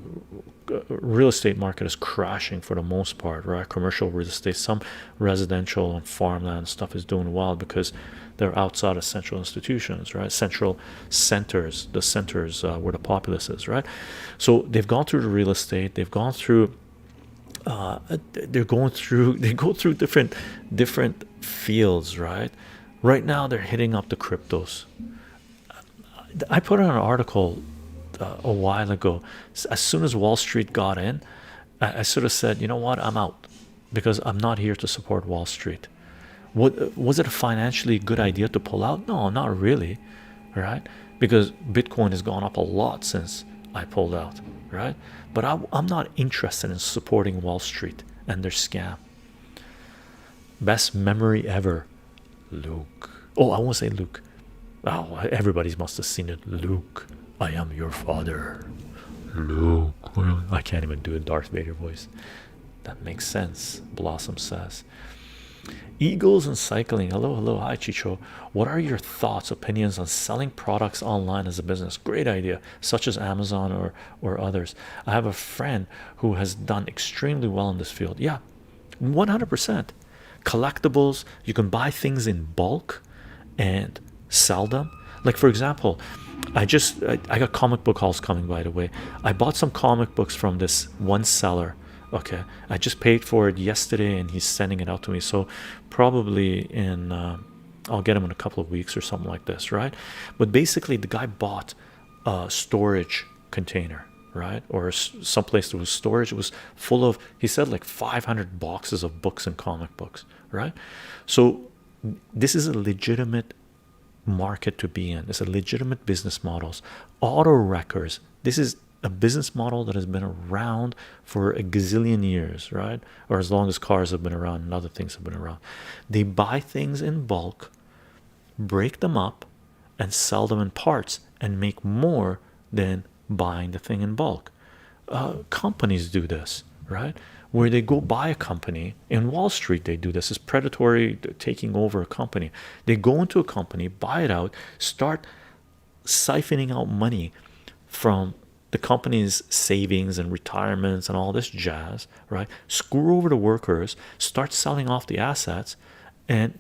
real estate market is crashing for the most part, right? Commercial real estate, some residential and farmland stuff is doing well because they're outside of central institutions, right? Central centers, the centers where the populace is, right? So they've gone through the real estate. They've gone through they go through different fields, right? Right now they're hitting up the cryptos. I put out an article a while ago. As soon as Wall Street got in, I sort of said, you know what, I'm out, because I'm not here to support Wall Street. Was it a financially good idea to pull out? No, not really, right? Because Bitcoin has gone up a lot since I pulled out, right? But I'm not interested in supporting Wall Street and their scam. Best memory ever, Luke. Oh, I won't say Luke. Oh, everybody must have seen it. Luke, I am your father. Luke. I can't even do a Darth Vader voice. That makes sense, Blossom says. Eagles and cycling. Hello, hi chycho. What are your thoughts, opinions on selling products online as a business? Great idea, such as Amazon or others. I have a friend who has done extremely well in this field. Yeah, 100%. Collectibles, you can buy things in bulk and sell them. Like, for example, I got comic book hauls coming, by the way. I bought some comic books from this one seller. Okay, I just paid for it yesterday and he's sending it out to me, so probably in I'll get him in a couple of weeks or something like this, right? But basically the guy bought a storage container, right? Or someplace there was storage. It was full of, he said, like 500 boxes of books and comic books, right? So this is a legitimate market to be in. It's a legitimate business models. Auto wreckers, this is a business model that has been around for a gazillion years, right? Or as long as cars have been around and other things have been around. They buy things in bulk, break them up, and sell them in parts and make more than buying the thing in bulk. Companies do this, right? Where they go buy a company in Wall Street, they do this. Is predatory taking over a company. They go into a company, buy it out, start siphoning out money from the company's savings and retirements and all this jazz, right? Screw over the workers, start selling off the assets, and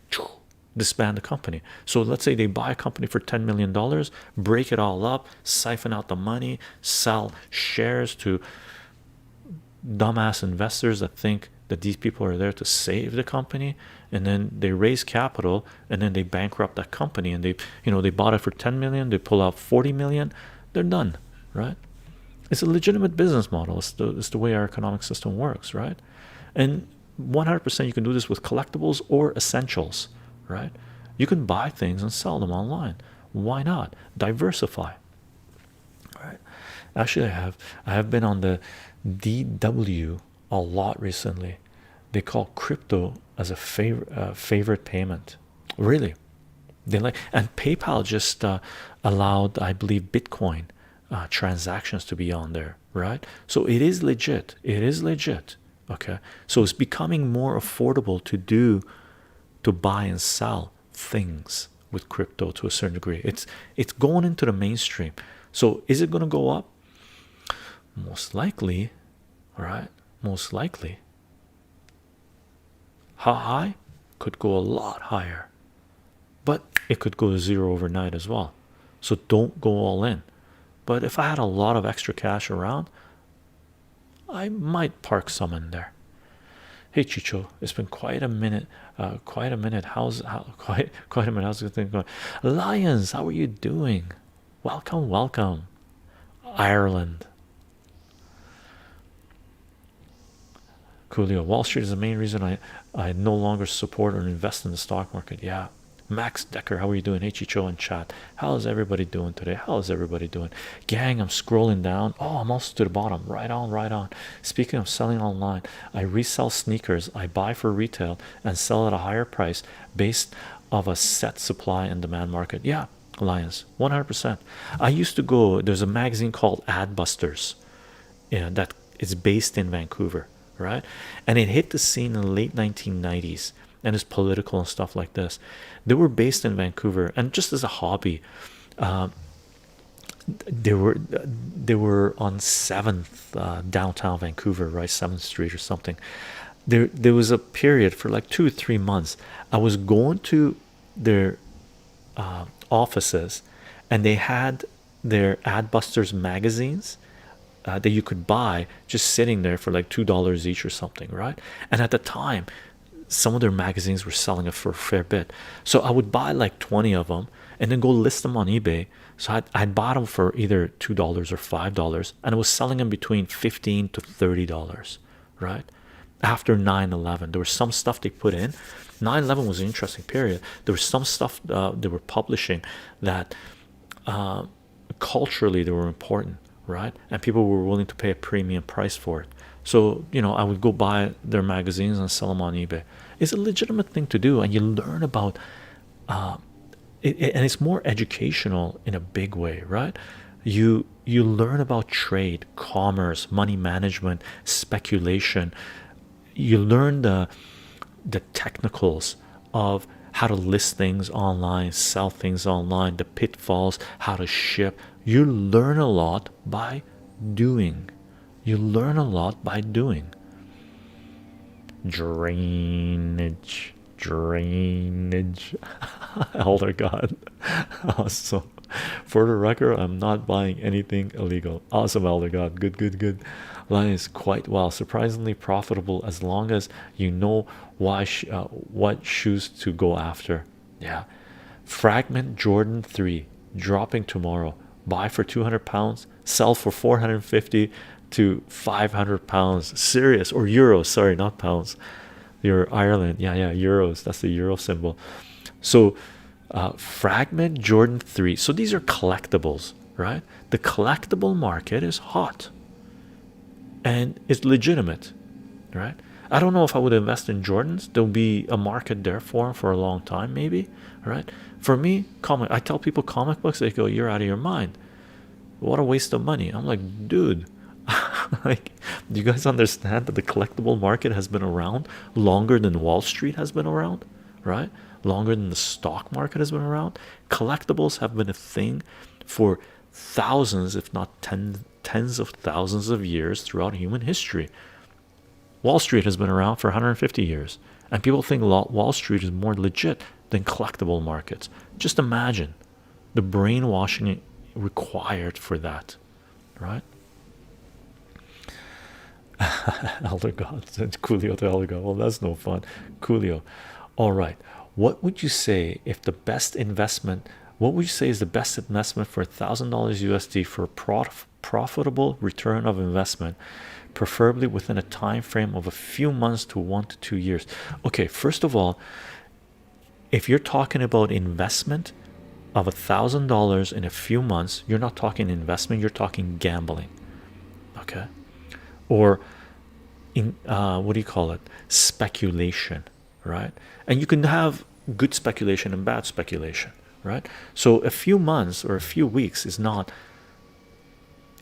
disband the company. So let's say they buy a company for $10 million, break it all up, siphon out the money, sell shares to dumbass investors that think that these people are there to save the company, and then they raise capital and then they bankrupt that company, and they bought it for 10 million, they pull out 40 million, they're done, right? It's a legitimate business model. It's the way our economic system works, right? And 100% you can do this with collectibles or essentials, right? You can buy things and sell them online. Why not diversify? Right? Actually, I have been on the DW a lot recently. They call crypto as a favorite payment. Really, they like, and PayPal just allowed, I believe, Bitcoin transactions to be on there, right? So it is legit. It is legit. Okay, so it's becoming more affordable to buy and sell things with crypto to a certain degree. It's going into the mainstream. So is it going to go up? Most likely. All right, most likely. How high? Could go a lot higher, but it could go to zero overnight as well. So don't go all in. But if I had a lot of extra cash around, I might park some in there. Hey Chycho, it's been quite a minute. Quite a minute. Quite a minute? How's the thing going? Lions, how are you doing? Welcome, welcome. Ireland. Coolio. Wall Street is the main reason I no longer support or invest in the stock market. Yeah. Max Decker, how are you doing? Hey Chycho in chat. How is everybody doing today? How is everybody doing? Gang, I'm scrolling down. Oh, I'm also to the bottom. Right on, right on. Speaking of selling online, I resell sneakers. I buy for retail and sell at a higher price based of a set supply and demand market. Yeah, Alliance, 100%. I used to go, there's a magazine called Adbusters, yeah, that is based in Vancouver, right? And it hit the scene in the late 1990s, and it's political and stuff like this. They were based in Vancouver, and just as a hobby, they were on 7th downtown Vancouver, right? 7th Street or something. There was a period for like 2 or 3 months. I was going to their offices, and they had their Adbusters magazines that you could buy just sitting there for like $2 each or something, right? And at the time, some of their magazines were selling it for a fair bit. So I would buy like 20 of them and then go list them on eBay. So I'd buy them for either $2 or $5, and I was selling them between $15 to $30, right? After 9/11, there was some stuff they put in. 9/11 was an interesting period. There was some stuff they were publishing that culturally they were important, right? And people were willing to pay a premium price for it. So, I would go buy their magazines and sell them on eBay. It's a legitimate thing to do, and you learn about and it's more educational in a big way, right? You learn about trade, commerce, money management, speculation. You learn the technicals of how to list things online, sell things online, the pitfalls, how to ship. You learn a lot by doing. You learn a lot by doing. Drainage. Elder God. Awesome. For the record, I'm not buying anything illegal. Awesome, Elder God. Good. Lions, quite well. Surprisingly profitable as long as you know why what shoes to go after. Yeah. Fragment Jordan 3 dropping tomorrow. buy for 200 pounds, sell for 450 to 500 pounds. Serious. Or euros, sorry, not pounds. You're Ireland, yeah, euros, that's the euro symbol. So fragment Jordan 3, so these are collectibles, right? The collectible market is hot and it's legitimate, right? I don't know if I would invest in Jordans. There'll be a market there for them for a long time, maybe, right? For me, I tell people comic books, they go, you're out of your mind, what a waste of money. I'm like, dude, like, do you guys understand that the collectible market has been around longer than Wall Street has been around, right? Longer than the stock market has been around. Collectibles have been a thing for thousands, if not tens of thousands of years throughout human history. Wall Street has been around for 150 years, and people think Wall Street is more legit than collectible markets. Just imagine the brainwashing required for that, right? Elder God said Coolio to Elder God. Well, that's no fun. Coolio. All right. What would you say if the best investment? What would you say is the best investment for $1,000 USD for a profitable return of investment, preferably within a time frame of a few months to 1 to 2 years? Okay, first of all, if you're talking about investment of $1,000 in a few months, you're not talking investment, you're talking gambling. Okay, or in what do you call it, speculation, right? And you can have good speculation and bad speculation, right? So a few months or a few weeks is not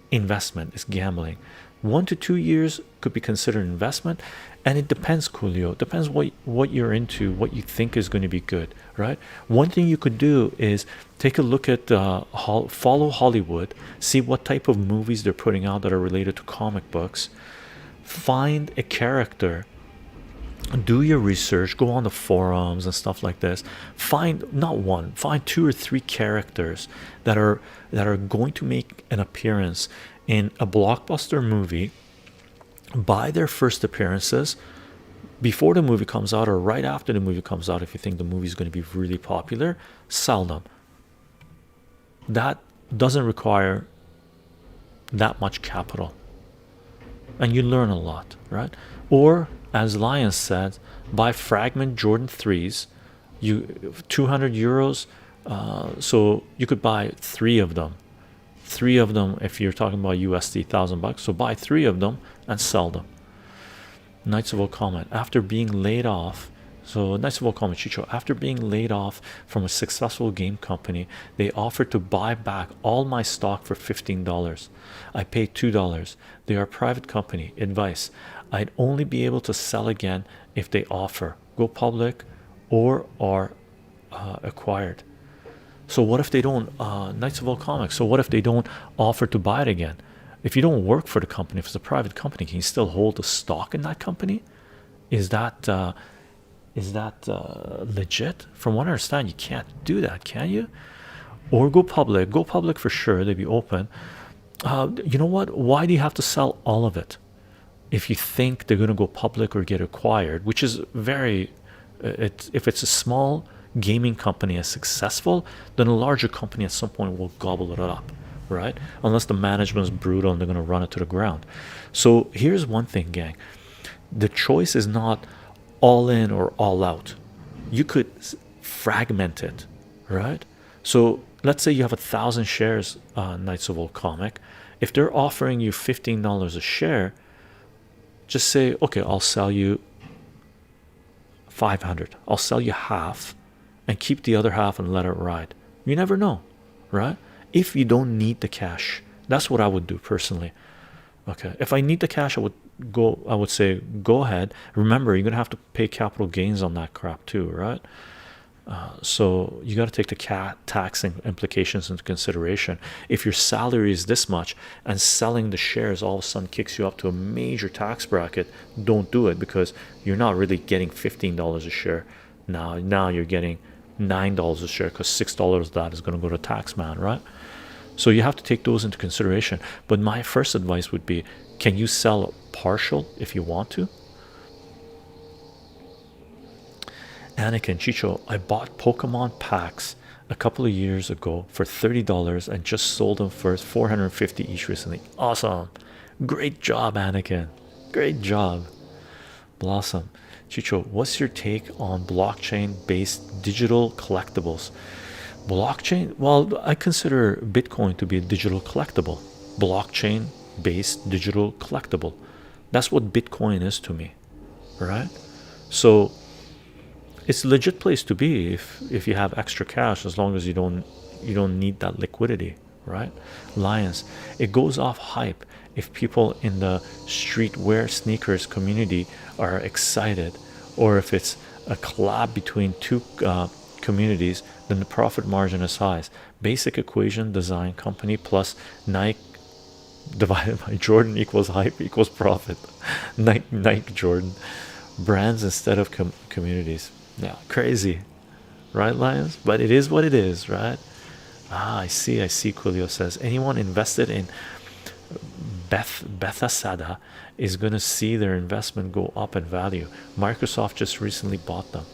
investment, it's gambling. 1 to 2 years could be considered investment, and it depends, Coolio. It depends what you're into, what you think is going to be good, right? One thing you could do is take a look at follow Hollywood, see what type of movies they're putting out that are related to comic books, find a character, do your research, go on the forums and stuff like this, find not one, find 2 or 3 characters that are going to make an appearance in a blockbuster movie, buy their first appearances before the movie comes out or right after the movie comes out. If you think the movie is going to be really popular, sell them. That doesn't require that much capital, and you learn a lot, right? Or as Lion said, buy fragment Jordan 3s, 200 euros, so you could buy 3 of them. 3 of them if you're talking about USD $1,000. So buy 3 of them and sell them. Knights of Old comment, after being laid off, so Knights of Old comment, chycho, after being laid off from a successful game company, they offered to buy back all my stock for $15. I paid $2. They are a private company. Advice, I'd only be able to sell again if they offer go public or are acquired. So what if they don't, Knights of Old Comics, so what if they don't offer to buy it again? If you don't work for the company, if it's a private company, can you still hold the stock in that company? Is that legit? From what I understand, you can't do that, can you? Or go public for sure, they'd be open. You know what, why do you have to sell all of it if you think they're going to go public or get acquired, which is very, if it's a small gaming company is successful, then a larger company at some point will gobble it up, right? Unless the management is brutal and they're going to run it to the ground. So here's one thing, gang, the choice is not all in or all out. You could fragment it, right? So let's say you have 1,000 shares, Knights of Old Comic. If they're offering you $15 a share, just say, okay, I'll sell you 500, I'll sell you half and keep the other half and let it ride. You never know, right? If you don't need the cash, that's what I would do personally. Okay, if I need the cash, I would say go ahead. Remember, you're gonna have to pay capital gains on that crap too, right? So you got to take the tax implications into consideration. If your salary is this much and selling the shares all of a sudden kicks you up to a major tax bracket, don't do it, because you're not really getting $15 a share. Now you're getting $9 a share, because $6 of that is going to go to tax man, right? So you have to take those into consideration. But my first advice would be, can you sell partial if you want to? Anakin, chycho, I bought Pokemon packs a couple of years ago for $30 and just sold them for 450 each recently. Awesome. Great job, Anakin. Great job. Blossom. Chycho, what's your take on blockchain based digital collectibles? Blockchain, well, I consider Bitcoin to be a digital collectible. Blockchain based digital collectible. That's what Bitcoin is to me, right? So it's a legit place to be if you have extra cash, as long as you don't need that liquidity, right? Lions, it goes off hype if people in the streetwear sneakers community are excited, or if it's a collab between two communities, then the profit margin is high. Basic equation: design company plus Nike divided by Jordan equals hype equals profit. Nike Jordan brands instead of communities. Yeah, crazy, right, Lions? But it is what it is, right? I see. Coolio says, anyone invested in Bethesda is going to see their investment go up in value. Microsoft just recently bought them.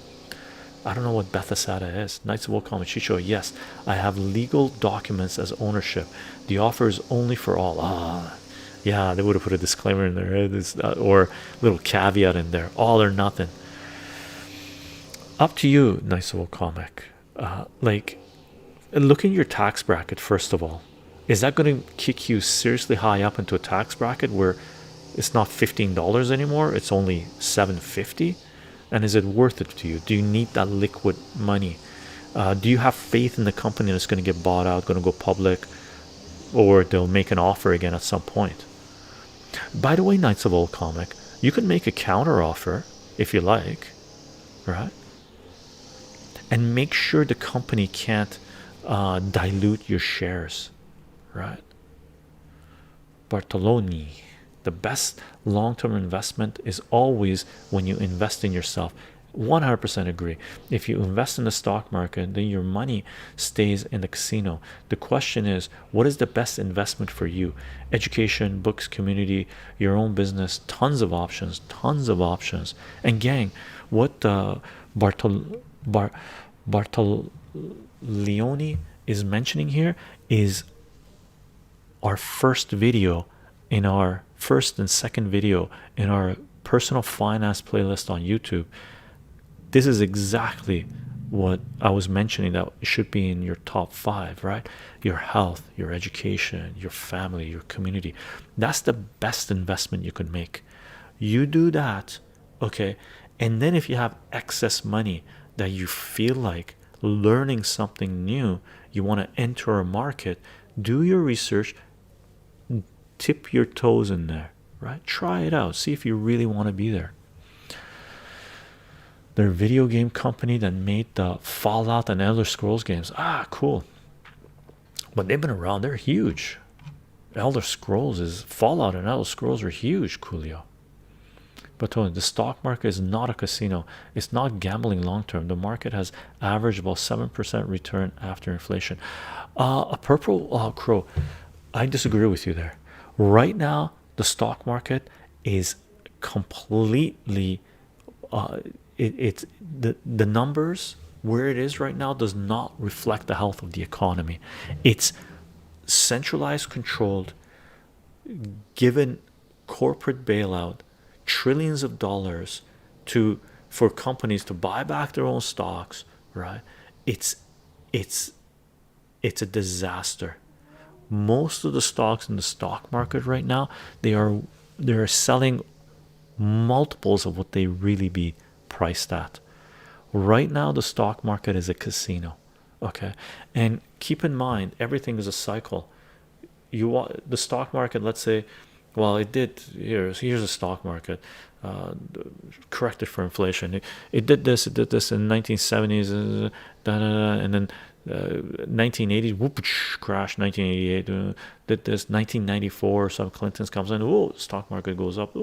I don't know what Bethesda is. Knights of Old Common. Chycho, yes, I have legal documents as ownership. The offer is only for all. Yeah, they would have put a disclaimer in there, right? Or little caveat in there. All or nothing. Up to you, Knights of Old Comic. Like, look at your tax bracket first of all. Is that going to kick you seriously high up into a tax bracket where it's not $15 anymore? It's only $7.50. And is it worth it to you? Do you need that liquid money? Do you have faith in the company that's going to get bought out, going to go public, or they'll make an offer again at some point? By the way, Knights of Old Comic, you can make a counter offer if you like, right? And make sure the company can't dilute your shares, right? Bartoloni, the best long-term investment is always when you invest in yourself. 100% agree. If you invest in the stock market, then your money stays in the casino. The question is, what is the best investment for you? Education, books, community, your own business. Tons of options. And gang, what Bartolioni is mentioning here is our first video in our first and second video in our personal finance playlist on YouTube. This is exactly what I was mentioning, that it should be in your top 5, right? Your health, your education, your family, your community. That's the best investment you could make. You do that, okay? And then if you have excess money that you feel like learning something new, you want to enter a market, do your research, tip your toes in there, right? Try it out, see if you really want to be there. Their video game company that made the Fallout and Elder Scrolls games. Cool. But they've been around, they're huge. Elder Scrolls is Fallout and Elder Scrolls are huge, Coolio. But the stock market is not a casino. It's not gambling long term. The market has averaged about 7% return after inflation. A purple crow, I disagree with you there. Right now, the stock market is completely it's the numbers where it is right now does not reflect the health of the economy. It's centralized, controlled, given corporate bailout, trillions of dollars for companies to buy back their own stocks, right? It's a disaster. Most of the stocks in the stock market right now, they are selling multiples of what they really be priced at. Right now the stock market is a casino, okay? And keep in mind, everything is a cycle. The stock market, let's say, well, it did, here's the stock market corrected for inflation. It did this in 1970s, and then 1980s, whoop, crash. 1988 did this. 1994, some Clintons comes in, stock market goes up,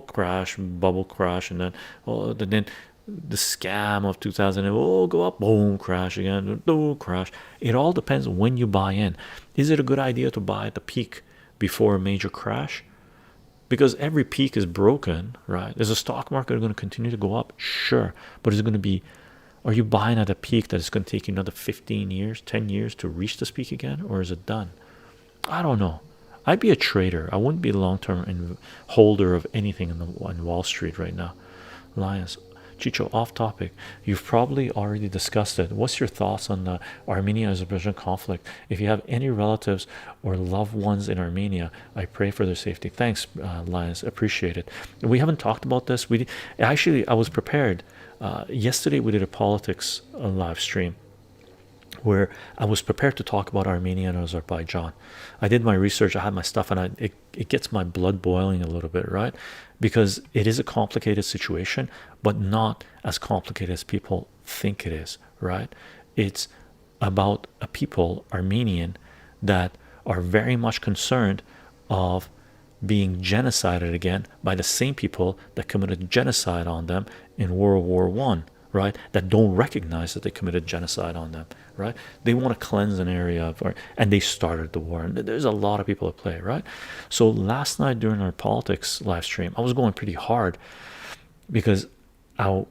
crash, bubble crash, and then then the scam of 2000, go up, boom, crash again, crash. It all depends when you buy in. Is it a good idea to buy at the peak before a major crash? Because every peak is broken, right? Is the stock market going to continue to go up? Sure, but is it going to be Are you buying at a peak that is going to take you another 15 years, 10 years to reach this peak again, or is it done? I don't know. I'd be a trader. I wouldn't be a long-term holder of anything on Wall Street right now. Lions. Chycho, off topic. You've probably already discussed it. What's your thoughts on the Armenia-Azerbaijan conflict? If you have any relatives or loved ones in Armenia, I pray for their safety. Thanks, Lions. Appreciate it. We haven't talked about this. I was prepared. Yesterday we did a politics live stream where I was prepared to talk about Armenia and Azerbaijan. I did my research, I had my stuff, and it gets my blood boiling a little bit, right? Because it is a complicated situation, but not as complicated as people think it is, right? It's about a people, Armenian, that are very much concerned of being genocided again by the same people that committed genocide on them in World War One, right? That don't recognize that they committed genocide on them, right? They want to cleanse an area and they started the war, and there's a lot of people at play, right? So last night during our politics live stream, I was going pretty hard because I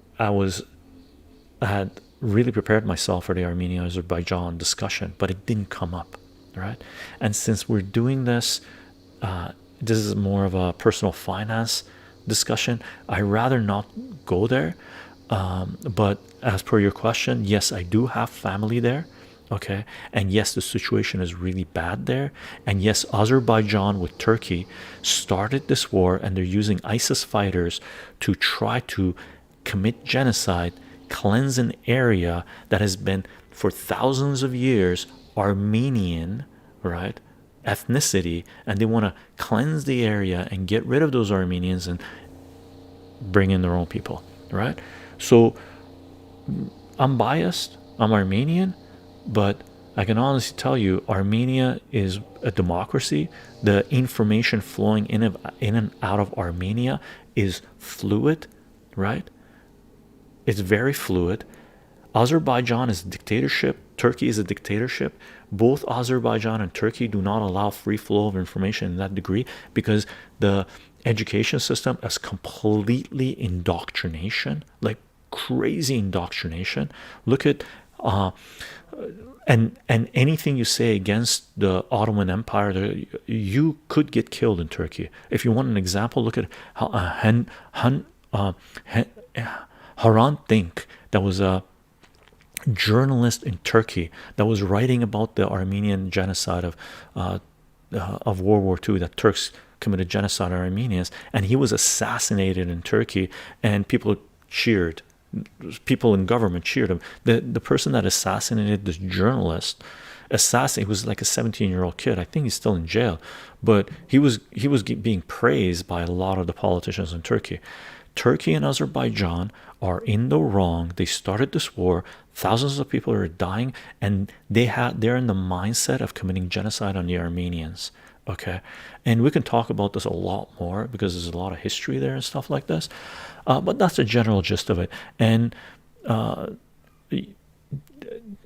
had really prepared myself for the Armenia-Azerbaijan discussion, but it didn't come up, right? And since we're doing this, this is more of a personal finance discussion, I rather not go there. But as per your question, yes, I do have family there, okay, and yes, the situation is really bad there, and yes, Azerbaijan with Turkey started this war, and they're using ISIS fighters to try to commit genocide, cleanse an area that has been for thousands of years Armenian, right, ethnicity, and they want to cleanse the area and get rid of those Armenians and bring in their own people, right? So I'm biased, I'm Armenian, but I can honestly tell you Armenia is a democracy. The information flowing in and out of Armenia is fluid, right? It's very fluid. Azerbaijan is a dictatorship, Turkey is a dictatorship. Both Azerbaijan and Turkey do not allow free flow of information in that degree because the education system is completely indoctrination, like crazy indoctrination. Look at and anything you say against the Ottoman Empire, you could get killed in Turkey. If you want an example, look at how Hrant Dink, that was a journalist in Turkey that was writing about the Armenian genocide of World War II, that Turks committed genocide on Armenians, and he was assassinated in Turkey, and people cheered. People in government cheered him. The person that assassinated this journalist, he was like a 17-year-old kid. I think he's still in jail, but he was being praised by a lot of the politicians in Turkey. Turkey and Azerbaijan are in the wrong. They started this war. Thousands of people are dying, and they're in the mindset of committing genocide on the Armenians. Okay, and we can talk about this a lot more because there's a lot of history there and stuff like this. But that's the general gist of it. And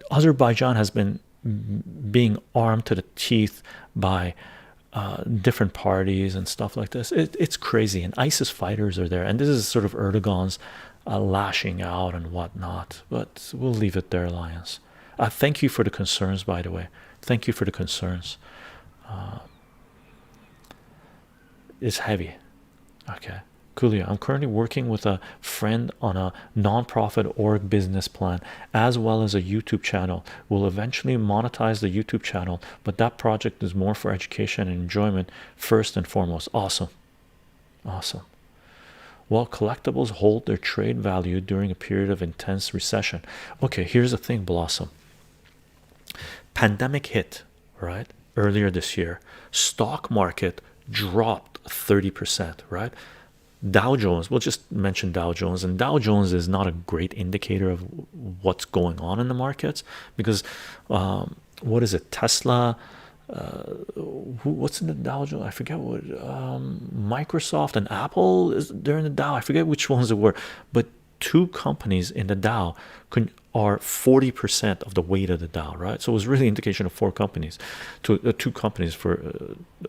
Azerbaijan has been being armed to the teeth by different parties and stuff like this. It's crazy, and ISIS fighters are there, and this is sort of Erdogan's lashing out and whatnot. But we'll leave it there, Lions. Thank you for the concerns, by the way. Thank you for the concerns. It's heavy. Okay. Coolio, I'm currently working with a friend on a non-profit org business plan as well as a YouTube channel. We'll eventually monetize the YouTube channel, but that project is more for education and enjoyment first and foremost. Awesome. Awesome. While collectibles hold their trade value during a period of intense recession. Okay, here's the thing, Blossom. Pandemic hit, right? Earlier this year. Stock market dropped 30%, right? Dow Jones, we'll just mention Dow Jones, and Dow Jones is not a great indicator of what's going on in the markets because what is it, Tesla, what's in the Dow Jones, I forget what, Microsoft and Apple, they're in the Dow, I forget which ones it were, but two companies in the Dow are 40% of the weight of the Dow, right? So it was really indication of two companies for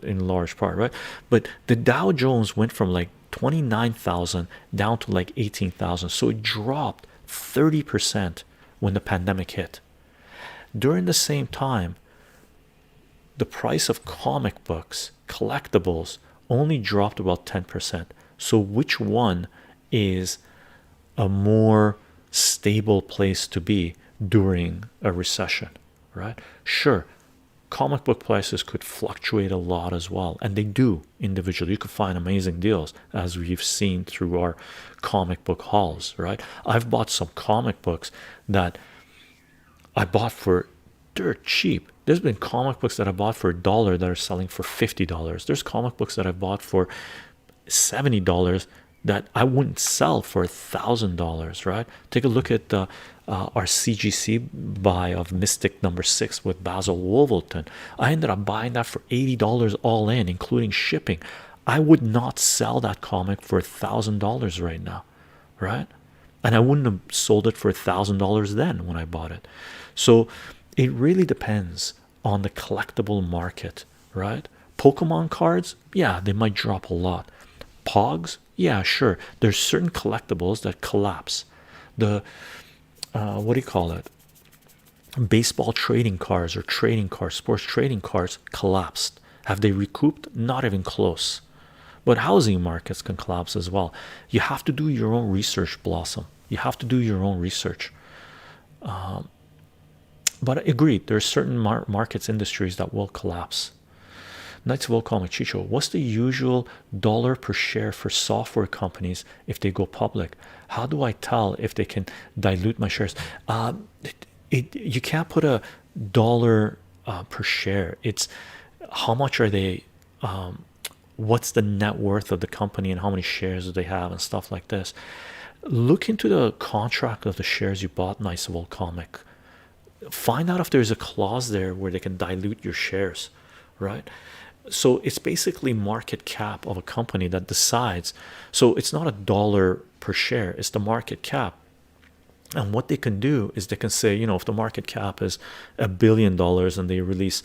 in large part, right? But the Dow Jones went from like 29,000 down to like 18,000, so it dropped 30%, when the pandemic hit. During the same time, the price of comic books, collectibles, only dropped about 10%. So which one is a more stable place to be during a recession, right? Sure, comic book prices could fluctuate a lot as well, and they do individually. You could find amazing deals, as we've seen through our comic book hauls, right? I've bought some comic books that I bought for dirt cheap. There's been comic books that I bought for $1 that are selling for $50. There's comic books that I bought for $70 that I wouldn't sell for $1,000, right? Take a look at our CGC buy of Mystic #6 with Basil Wolverton. I ended up buying that for $80 all in, including shipping. I would not sell that comic for $1,000 right now, right? And I wouldn't have sold it for $1,000 then when I bought it. So it really depends on the collectible market, right? Pokemon cards, yeah, they might drop a lot. Pogs, yeah, sure. There's certain collectibles that collapse. The what do you call it? Baseball trading cards or trading cards, sports trading cards collapsed. Have they recouped? Not even close. But housing markets can collapse as well. You have to do your own research, Blossom. You have to do your own research. But agreed, there are certain markets, industries that will collapse. Knights of Old Comic Chycho, what's the usual dollar per share for software companies if they go public? How do I tell if they can dilute my shares? You can't put a dollar per share. It's how much are they, what's the net worth of the company and how many shares do they have and stuff like this. Look into the contract of the shares you bought, Knights of Old Comic. Find out if there's a clause there where they can dilute your shares, right? So it's basically market cap of a company that decides. So it's not a dollar per share, it's the market cap. And what they can do is they can say, you know, if the market cap is $1 billion and they release,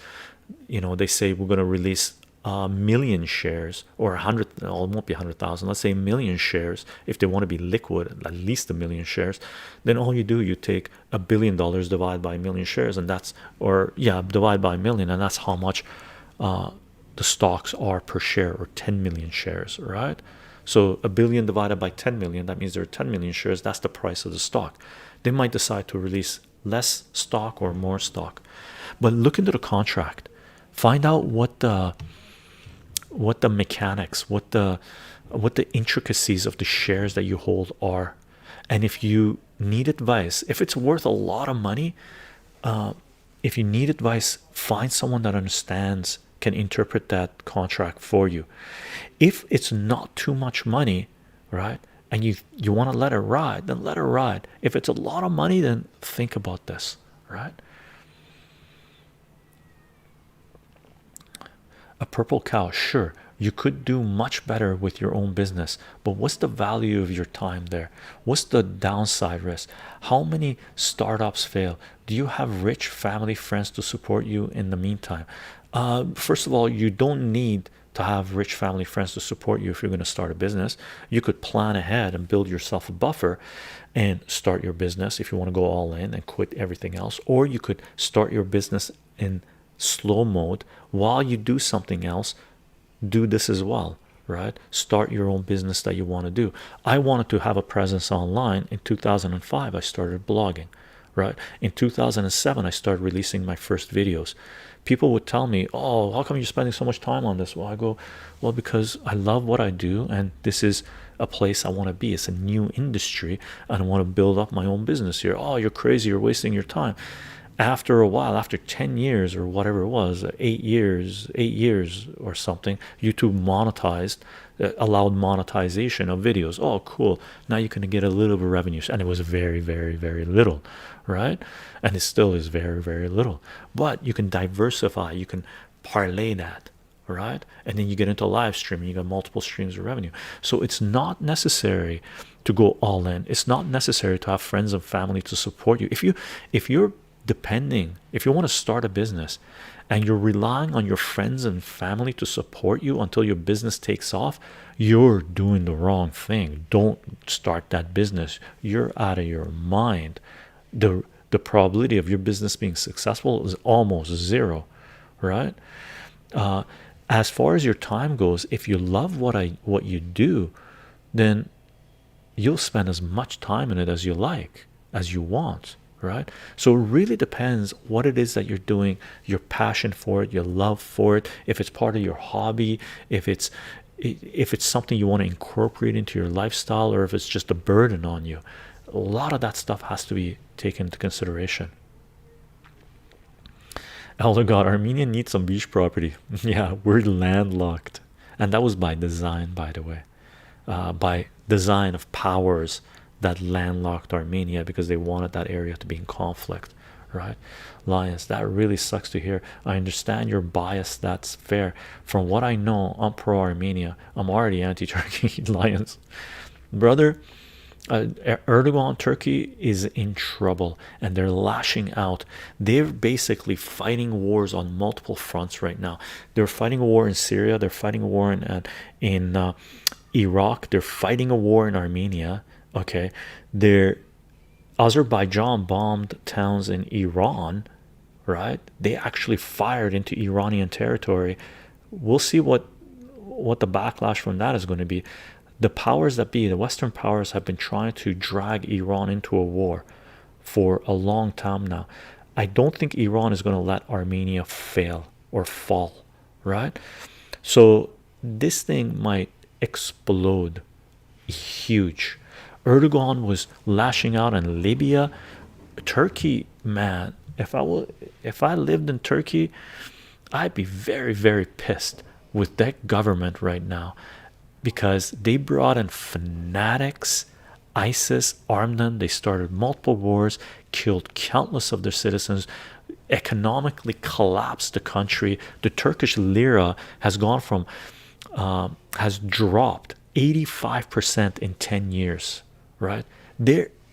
you know, they say we're going to release a million shares, or 100, well, it won't be 100,000, let's say a million shares. If they want to be liquid, at least a million shares, then all you do, you take $1 billion, divide by a million shares, and that's, or yeah, divide by a million, and that's how much the stocks are per share, or 10 million shares, right? So $1 billion divided by 10 million, that means there are 10 million shares. That's the price of the stock. They might decide to release less stock or more stock, but look into the contract. Find out what the mechanics, what the intricacies of the shares that you hold are. And if you need advice, if it's worth a lot of money, if you need advice, find someone that understands, can interpret that contract for you. If it's not too much money, right, and you want to let it ride, then let it ride. If it's a lot of money, then think about this, right? A purple cow, sure, you could do much better with your own business, but what's the value of your time there? What's the downside risk? How many startups fail? Do you have rich family friends to support you in the meantime? First of all, you don't need to have rich family friends to support you if you're going to start a business. You could plan ahead and build yourself a buffer and start your business if you want to go all in and quit everything else, or you could start your business in slow mode while you do something else. Do this as well, right? Start your own business that you want to do. I wanted to have a presence online. In 2005 I started blogging, right? In 2007 I started releasing my first videos. People would tell me, oh, how come you're spending so much time on this? Well, I go, well, because I love what I do, and this is a place I want to be. It's a new industry, and I want to build up my own business here. Oh, you're crazy, you're wasting your time. After a while, after 10 years or whatever it was, 8 years or something, YouTube monetized, allowed monetization of videos. Oh, cool. Now you can get a little bit of revenue. And it was very, very, very little, right? And it still is very, very little. But you can diversify, you can parlay that, right? And then you get into live streaming, you got multiple streams of revenue. So it's not necessary to go all in. It's not necessary to have friends and family to support you. If you're depending, if you want to start a business and you're relying on your friends and family to support you until your business takes off, you're doing the wrong thing. Don't start that business. You're out of your mind. The the probability of your business being successful is almost zero, right? As far as your time goes, if you love what you do, then you'll spend as much time in it as you like, as you want, right? So it really depends what it is that you're doing, your passion for it, your love for it, if it's part of your hobby, if it's something you want to incorporate into your lifestyle, or if it's just a burden on you. A lot of that stuff has to be taken into consideration. Elder God, Armenia needs some beach property. Yeah, we're landlocked, and that was by design, by the way, by design of powers that landlocked Armenia because they wanted that area to be in conflict, right? Lions, that really sucks to hear. I understand your bias, that's fair. From what I know, I'm pro-Armenia. I'm already anti-Turkey. Lions, brother. Erdogan, Turkey is in trouble and they're lashing out. They're basically fighting wars on multiple fronts right now. They're fighting a war in Syria, they're fighting a war in Iraq, they're fighting a war in Armenia. Okay, Azerbaijan bombed towns in Iran, right? They actually fired into Iranian territory. We'll see what the backlash from that is going to be. The powers that be, the Western powers, have been trying to drag Iran into a war for a long time now. I don't think Iran is going to let Armenia fail or fall, right? So this thing might explode huge. Erdogan was lashing out in Libya. Turkey, man, if I lived in Turkey, I'd be very, very pissed with that government right now, because they brought in fanatics. ISIS armed them, they started multiple wars, killed countless of their citizens, economically collapsed the country. The Turkish lira has gone from has dropped 85% in 10 years, right?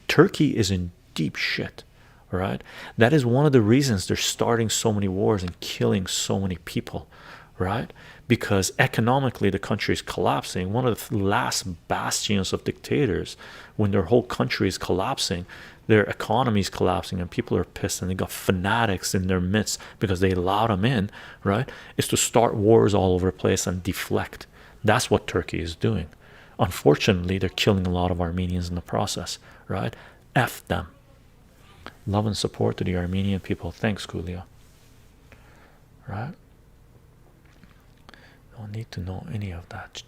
Turkey is in deep shit, right? That is one of the reasons they're starting so many wars and killing so many people, right? Because economically the country is collapsing. One of the last bastions of dictators, when their whole country is collapsing, their economy is collapsing, and people are pissed, and they got fanatics in their midst because they allowed them in, right? Is to start wars all over the place and deflect. That's what Turkey is doing. Unfortunately, they're killing a lot of Armenians in the process, right? F them. Love and support to the Armenian people. Thanks, Coolio. Right? Don't need to know any of that.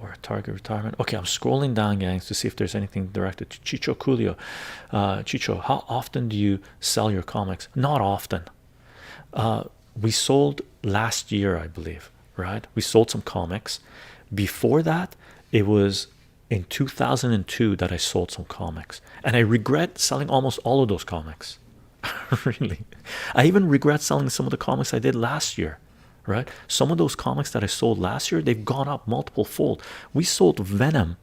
Or a target retirement. Okay, I'm scrolling down, gangs, to see if there's anything directed to Chycho Coolio. Chycho, how often do you sell your comics? Not often. We sold last year, I believe, right? We sold some comics. Before that, it was in 2002 that I sold some comics, and I regret selling almost all of those comics. Really, I even regret selling some of the comics I did last year, right? Some of those comics that I sold last year, they've gone up multiple fold. We sold Venom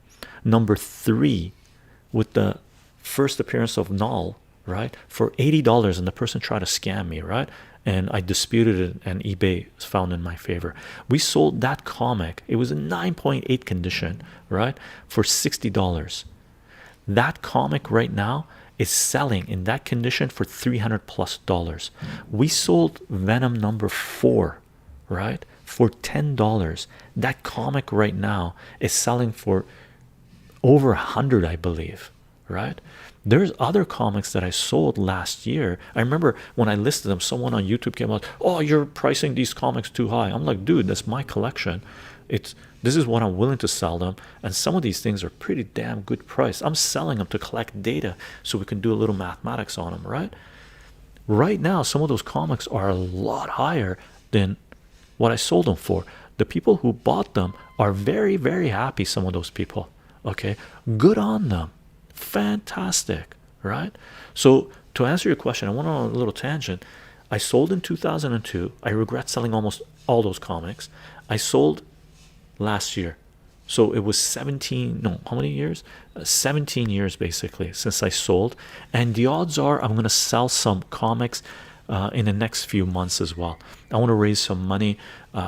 #3 with the first appearance of Null, right, for $80, and the person tried to scam me, right? And I disputed it, and eBay found in my favor. We sold that comic, it was in 9.8 condition, right, for $60. That comic right now is selling in that condition for $300+. We sold Venom #4, right, for $10. That comic right now is selling for over 100, I believe, right? There's other comics that I sold last year. I remember when I listed them, someone on YouTube came out, oh, you're pricing these comics too high. I'm like, dude, that's my collection. This is what I'm willing to sell them, and some of these things are pretty damn good price. I'm selling them to collect data so we can do a little mathematics on them, right? Right now, some of those comics are a lot higher than what I sold them for. The people who bought them are very, very happy. Some of those people, okay, good on them, fantastic, right? So to answer your question, I went on a little tangent. I sold in 2002. I regret selling almost all those comics. I sold last year, so it was 17, no, how many years, 17 years basically since I sold, and the odds are I'm going to sell some comics in the next few months as well. I want to raise some money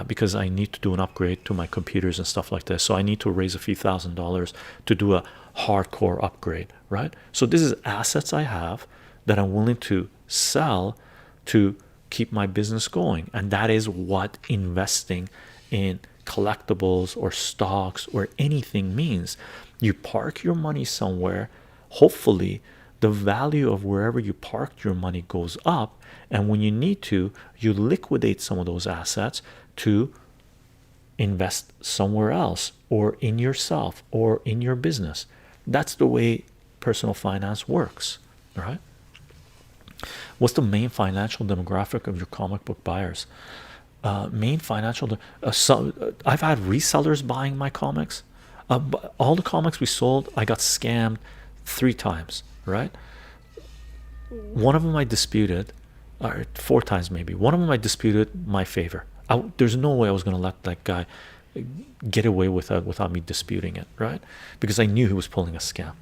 because I need to do an upgrade to my computers and stuff like this. So I need to raise a few $1,000s to do a hardcore upgrade, right? So this is assets I have that I'm willing to sell to keep my business going, and that is what investing in collectibles or stocks or anything means. You park your money somewhere, hopefully the value of wherever you parked your money goes up, and when you need to, you liquidate some of those assets to invest somewhere else or in yourself or in your business. That's the way personal finance works, right? What's the main financial demographic of your comic book buyers? Main financial I've had resellers buying my comics. All the comics we sold, I got scammed 3 times, right? One of them I disputed, or 4 times maybe. One of them I disputed my favor. There's no way I was going to let that guy get away with it without me disputing it, right? Because I knew he was pulling a scam.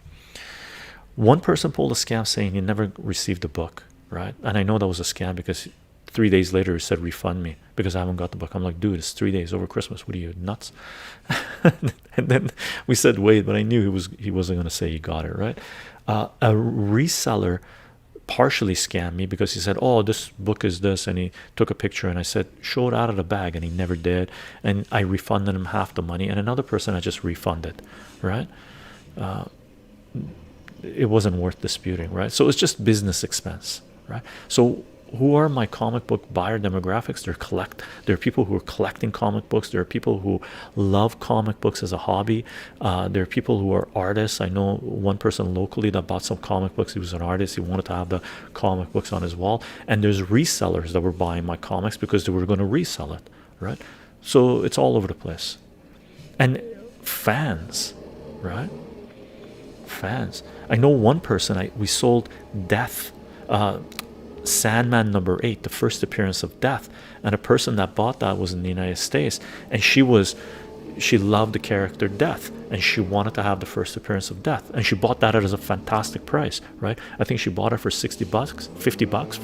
One person pulled a scam saying he never received the book, right? And I know that was a scam because 3 days later he said refund me because I haven't got the book. I'm like, dude, it's 3 days over Christmas. What are you, nuts? And then we said wait, but I knew he wasn't going to say he got it, right? A reseller partially scammed me because he said, oh, this book is this, and he took a picture, and I said show it out of the bag, and he never did, and I refunded him half the money. And another person I just refunded, right? It wasn't worth disputing, right? So it's just business expense, right? So who are my comic book buyer demographics? There are people who are collecting comic books. There are people who love comic books as a hobby. There are people who are artists. I know one person locally that bought some comic books. He was an artist. He wanted to have the comic books on his wall. And there's resellers that were buying my comics because they were going to resell it, right? So it's all over the place. And fans, right? Fans. I know one person, we sold Death, Sandman #8, the first appearance of Death, and a person that bought that was in the United States, and she loved the character Death, and she wanted to have the first appearance of Death, and she bought that at a fantastic price, right? I think she bought it for $60, $50,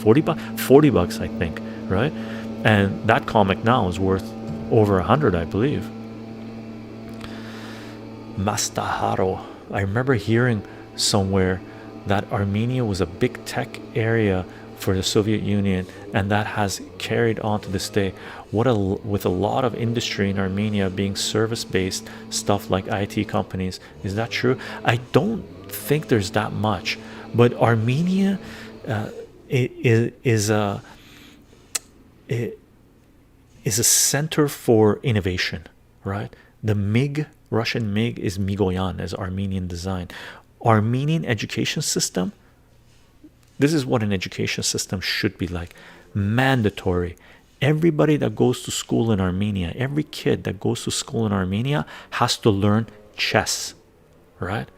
$40, I think, right? And that comic now is worth over 100, I believe. Mastaharo. I remember hearing somewhere that Armenia was a big tech area for the Soviet Union, and that has carried on to this day. With a lot of industry in Armenia being service-based stuff like IT companies. Is that true? I don't think there's that much, but Armenia is a center for innovation, right? The MiG, Russian MiG, is Migoyan, as Armenian design. Armenian education system, this is what an education system should be like. Mandatory. Everybody that goes to school in Armenia, every kid that goes to school in Armenia has to learn chess, right?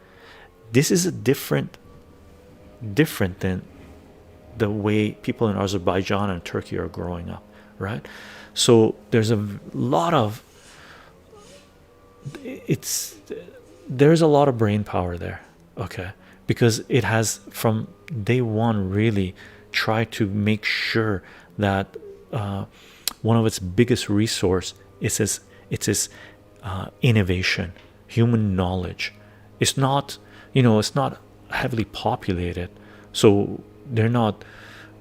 This is a different than the way people in Azerbaijan and Turkey are growing up, right? So there's a lot of brain power there, okay? Because it has from day one really tried to make sure that one of its biggest resource is its innovation, human knowledge. It's not, it's not heavily populated, so they're not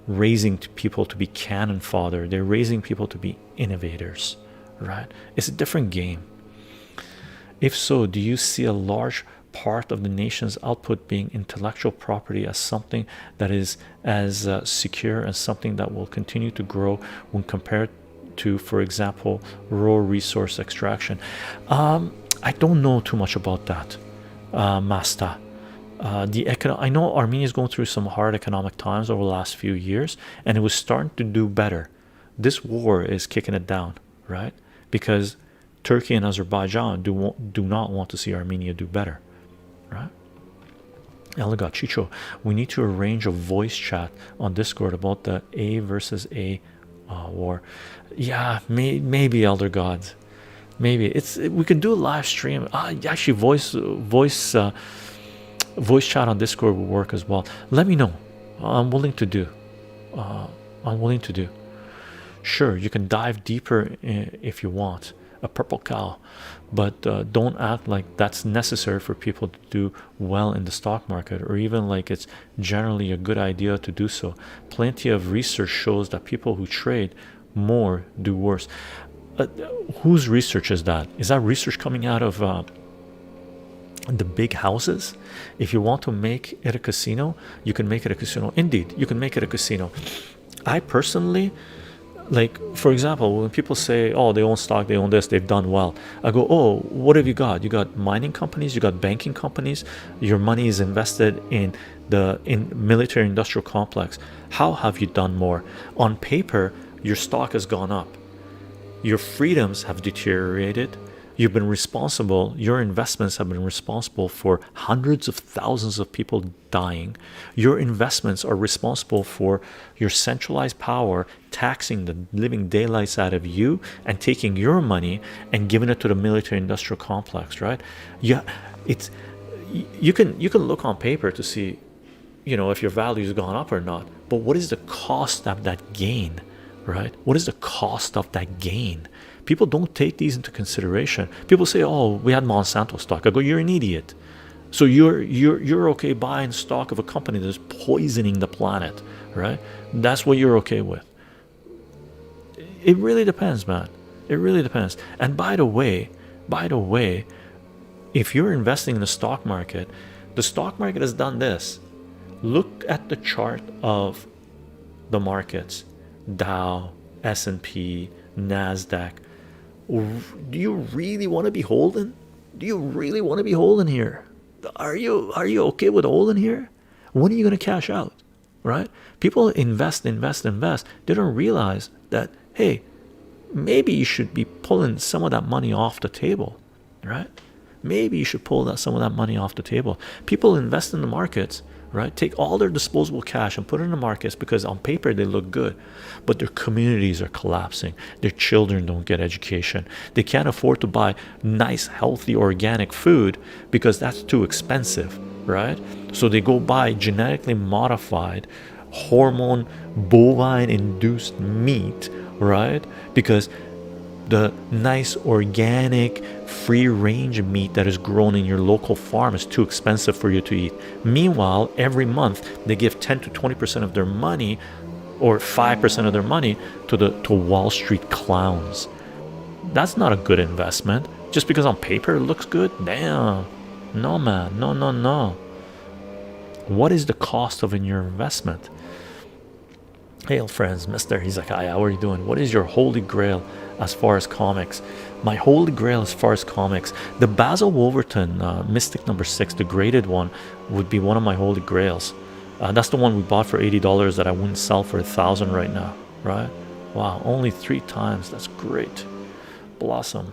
raising people to be cannon fodder. They're raising people to be innovators, right? It's a different game. If so, do you see a large part of the nation's output being intellectual property as something that is as secure and something that will continue to grow when compared to, for example, raw resource extraction? I don't know too much about that, Masta. I know Armenia is going through some hard economic times over the last few years, and it was starting to do better. This war is kicking it down, right? Because Turkey and Azerbaijan do not want to see Armenia do better, right? Elga Chycho, we need to arrange a voice chat on Discord about the A versus A war. Yeah, maybe, Elder Gods, maybe we can do a live stream. Actually, voice chat on Discord will work as well. Let me know. I'm willing to do I'm willing to do. Sure, you can dive deeper if you want, a purple cow, but don't act like that's necessary for people to do well in the stock market, or even like it's generally a good idea to do so. Plenty of research shows that people who trade more do worse. Whose research is that? Is that research coming out of the big houses? If you want to make it a casino, you can make it a casino. Indeed, you can make it a casino. I personally, like, for example, when people say, oh, they own stock, they own this, they've done well, I go, oh, what have you got? You got mining companies, you got banking companies, your money is invested in the military industrial complex. How have you done more? On paper, your stock has gone up, your freedoms have deteriorated. You've been responsible, your investments have been responsible for hundreds of thousands of people dying. Your investments are responsible for your centralized power taxing the living daylights out of you and taking your money and giving it to the military industrial complex, right? Yeah, it's, you can look on paper to see, you know, if your value has gone up or not, but what is the cost of that gain, right? What is the cost of that gain? People don't take these into consideration. People say, oh, we had Monsanto stock. I go, you're an idiot. So you're okay buying stock of a company that's poisoning the planet, right? That's what you're okay with. It really depends, man. It really depends. And by the way, if you're investing in the stock market has done this. Look at the chart of the markets, Dow, S&P, Nasdaq. Do you really want to be holding? Do you really want to be holding here? Are you okay with holding here? When are you going to cash out, right? People invest. They don't realize that, hey, maybe you should be pulling some of that money off the table, right? Maybe you should pull some of that money off the table. People invest in the markets, right? Take all their disposable cash and put it in the markets because on paper they look good, but their communities are collapsing. Their children don't get education. They can't afford to buy nice, healthy, organic food because that's too expensive, right? So they go buy genetically modified, hormone, bovine induced meat, right? Because the nice organic free range meat that is grown in your local farm is too expensive for you to eat. Meanwhile, every month they give 10 to 20% of their money or 5% of their money to Wall Street clowns. That's not a good investment. Just because on paper it looks good? Damn. No, man. No. What is the cost of your investment? Hail friends, mister. He's like, hi, how are you doing? What is your holy grail as far as comics? My holy grail as far as comics, the Basil Wolverton Mystic number 6, the graded one, would be one of my holy grails. That's the one we bought for $80 that I wouldn't sell for $1,000 right now, right? Wow, only 3 times. That's great. Blossom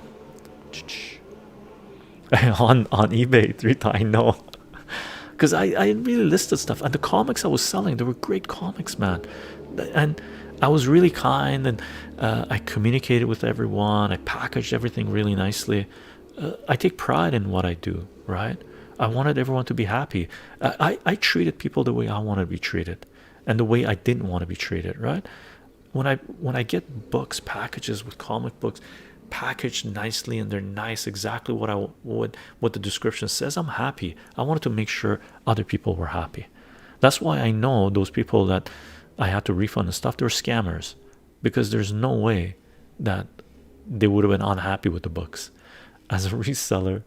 on eBay 3 times. I know, because I really listed stuff, and the comics I was selling, they were great comics, man. And I was really kind, and I communicated with everyone. I packaged everything really nicely. I take pride in what I do, right? I wanted everyone to be happy. I treated people the way I wanted to be treated, and the way I didn't want to be treated, right? When I get books, packages with comic books, packaged nicely, and they're nice, exactly what the description says, I'm happy. I wanted to make sure other people were happy. That's why I know those people that I had to refund the stuff, they were scammers, because there's no way that they would have been unhappy with the books. As a reseller,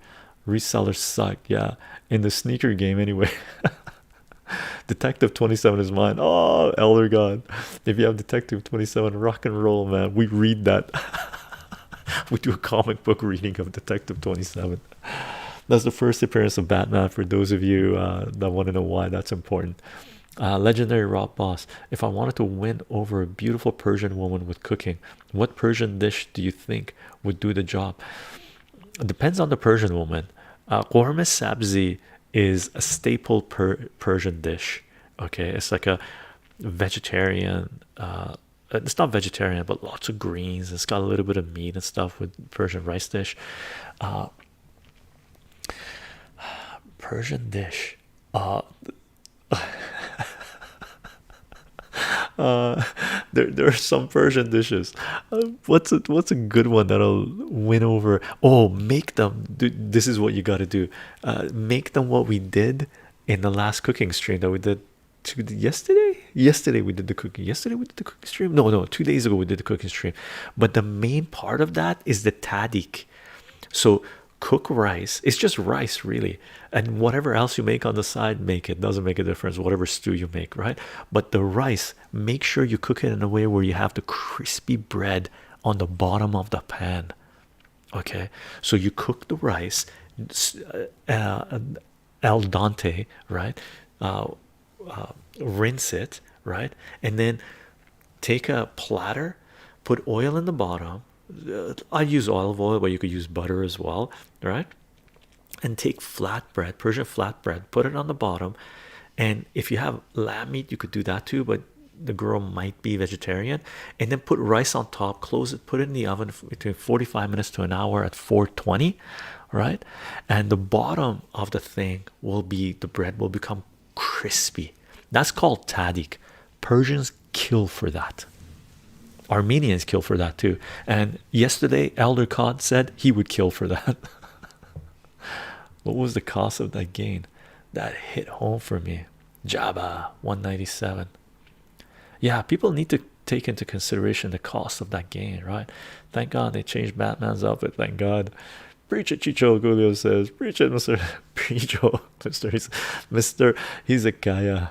resellers suck, yeah, in the sneaker game anyway. Detective 27 is mine. Oh, Elder God, if you have Detective 27, rock and roll, man. We read that. We do a comic book reading of Detective 27. That's the first appearance of Batman, for those of you that want to know why that's important. Legendary Rob Boss, if I wanted to win over a beautiful Persian woman with cooking, what Persian dish do you think would do the job? It depends on the Persian woman. Korma sabzi is a staple Persian dish. Okay, it's like a vegetarian, it's not vegetarian, but lots of greens. It's got a little bit of meat and stuff with Persian rice dish. Persian dish. There are some Persian dishes. What's a good one that'll win over? Oh, make them. This is what you got to do. Make them what we did in the last cooking stream that we did yesterday. Yesterday we did the cooking. Yesterday we did the cooking stream. No, 2 days ago we did the cooking stream. But the main part of that is the tadik. So cook rice. It's just rice, really, and whatever else you make on the side, make it. Doesn't make a difference. Whatever stew you make, right? But the rice, make sure you cook it in a way where you have the crispy bread on the bottom of the pan. Okay, so you cook the rice al dente, right? Rinse it, right? And then take a platter, put oil in the bottom. I use olive oil, but you could use butter as well, right? And take flatbread, Persian flatbread, put it on the bottom. And if you have lamb meat, you could do that too, but the girl might be vegetarian. And then put rice on top, close it, put it in the oven between 45 minutes to an hour at 420, right? And the bottom of the thing will be, the bread will become crispy. That's called tadik. Persians kill for that. Armenians kill for that too. And yesterday, Elder Khan said he would kill for that. What was the cost of that gain? That hit home for me. Jabba 197. Yeah, people need to take into consideration the cost of that gain, right? Thank God they changed Batman's outfit. Thank God. Preach it, Chycho. Julio says, preach it, Mr. Preacho. Mr. He's a guy.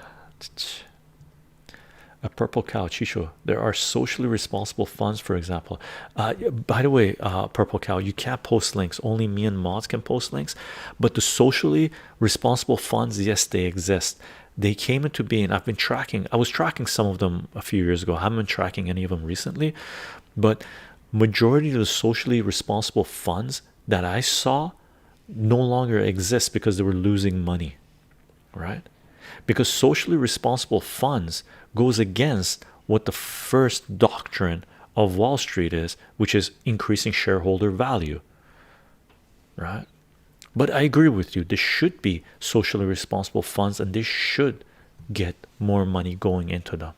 A purple cow, chycho. There are socially responsible funds, for example. By the way, purple cow, you can't post links. Only me and mods can post links. But the socially responsible funds, yes, they exist. They came into being. I've been tracking. I was tracking some of them a few years ago. I haven't been tracking any of them recently. But majority of the socially responsible funds that I saw no longer exist because they were losing money, right? Because socially responsible funds goes against what the first doctrine of Wall Street is, which is increasing shareholder value, right? But I agree with you. There should be socially responsible funds, and they should get more money going into them.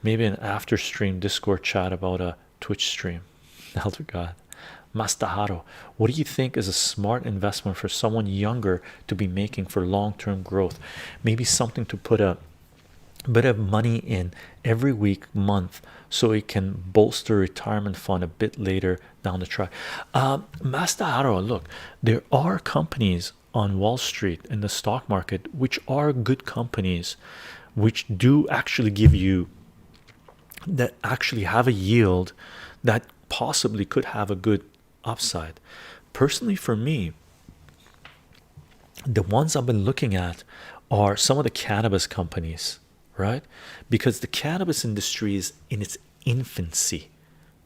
Maybe an after stream Discord chat about a Twitch stream. Elder God. Mastaharo, what do you think is a smart investment for someone younger to be making for long-term growth? Maybe something to put a bit of money in every week, month, so it can bolster retirement fund a bit later down the track. Mastaharo, look, there are companies on Wall Street in the stock market which are good companies, which do actually give you, that actually have a yield that possibly could have a good upside. Personally, for me, the ones I've been looking at are some of the cannabis companies, right? Because the cannabis industry is in its infancy.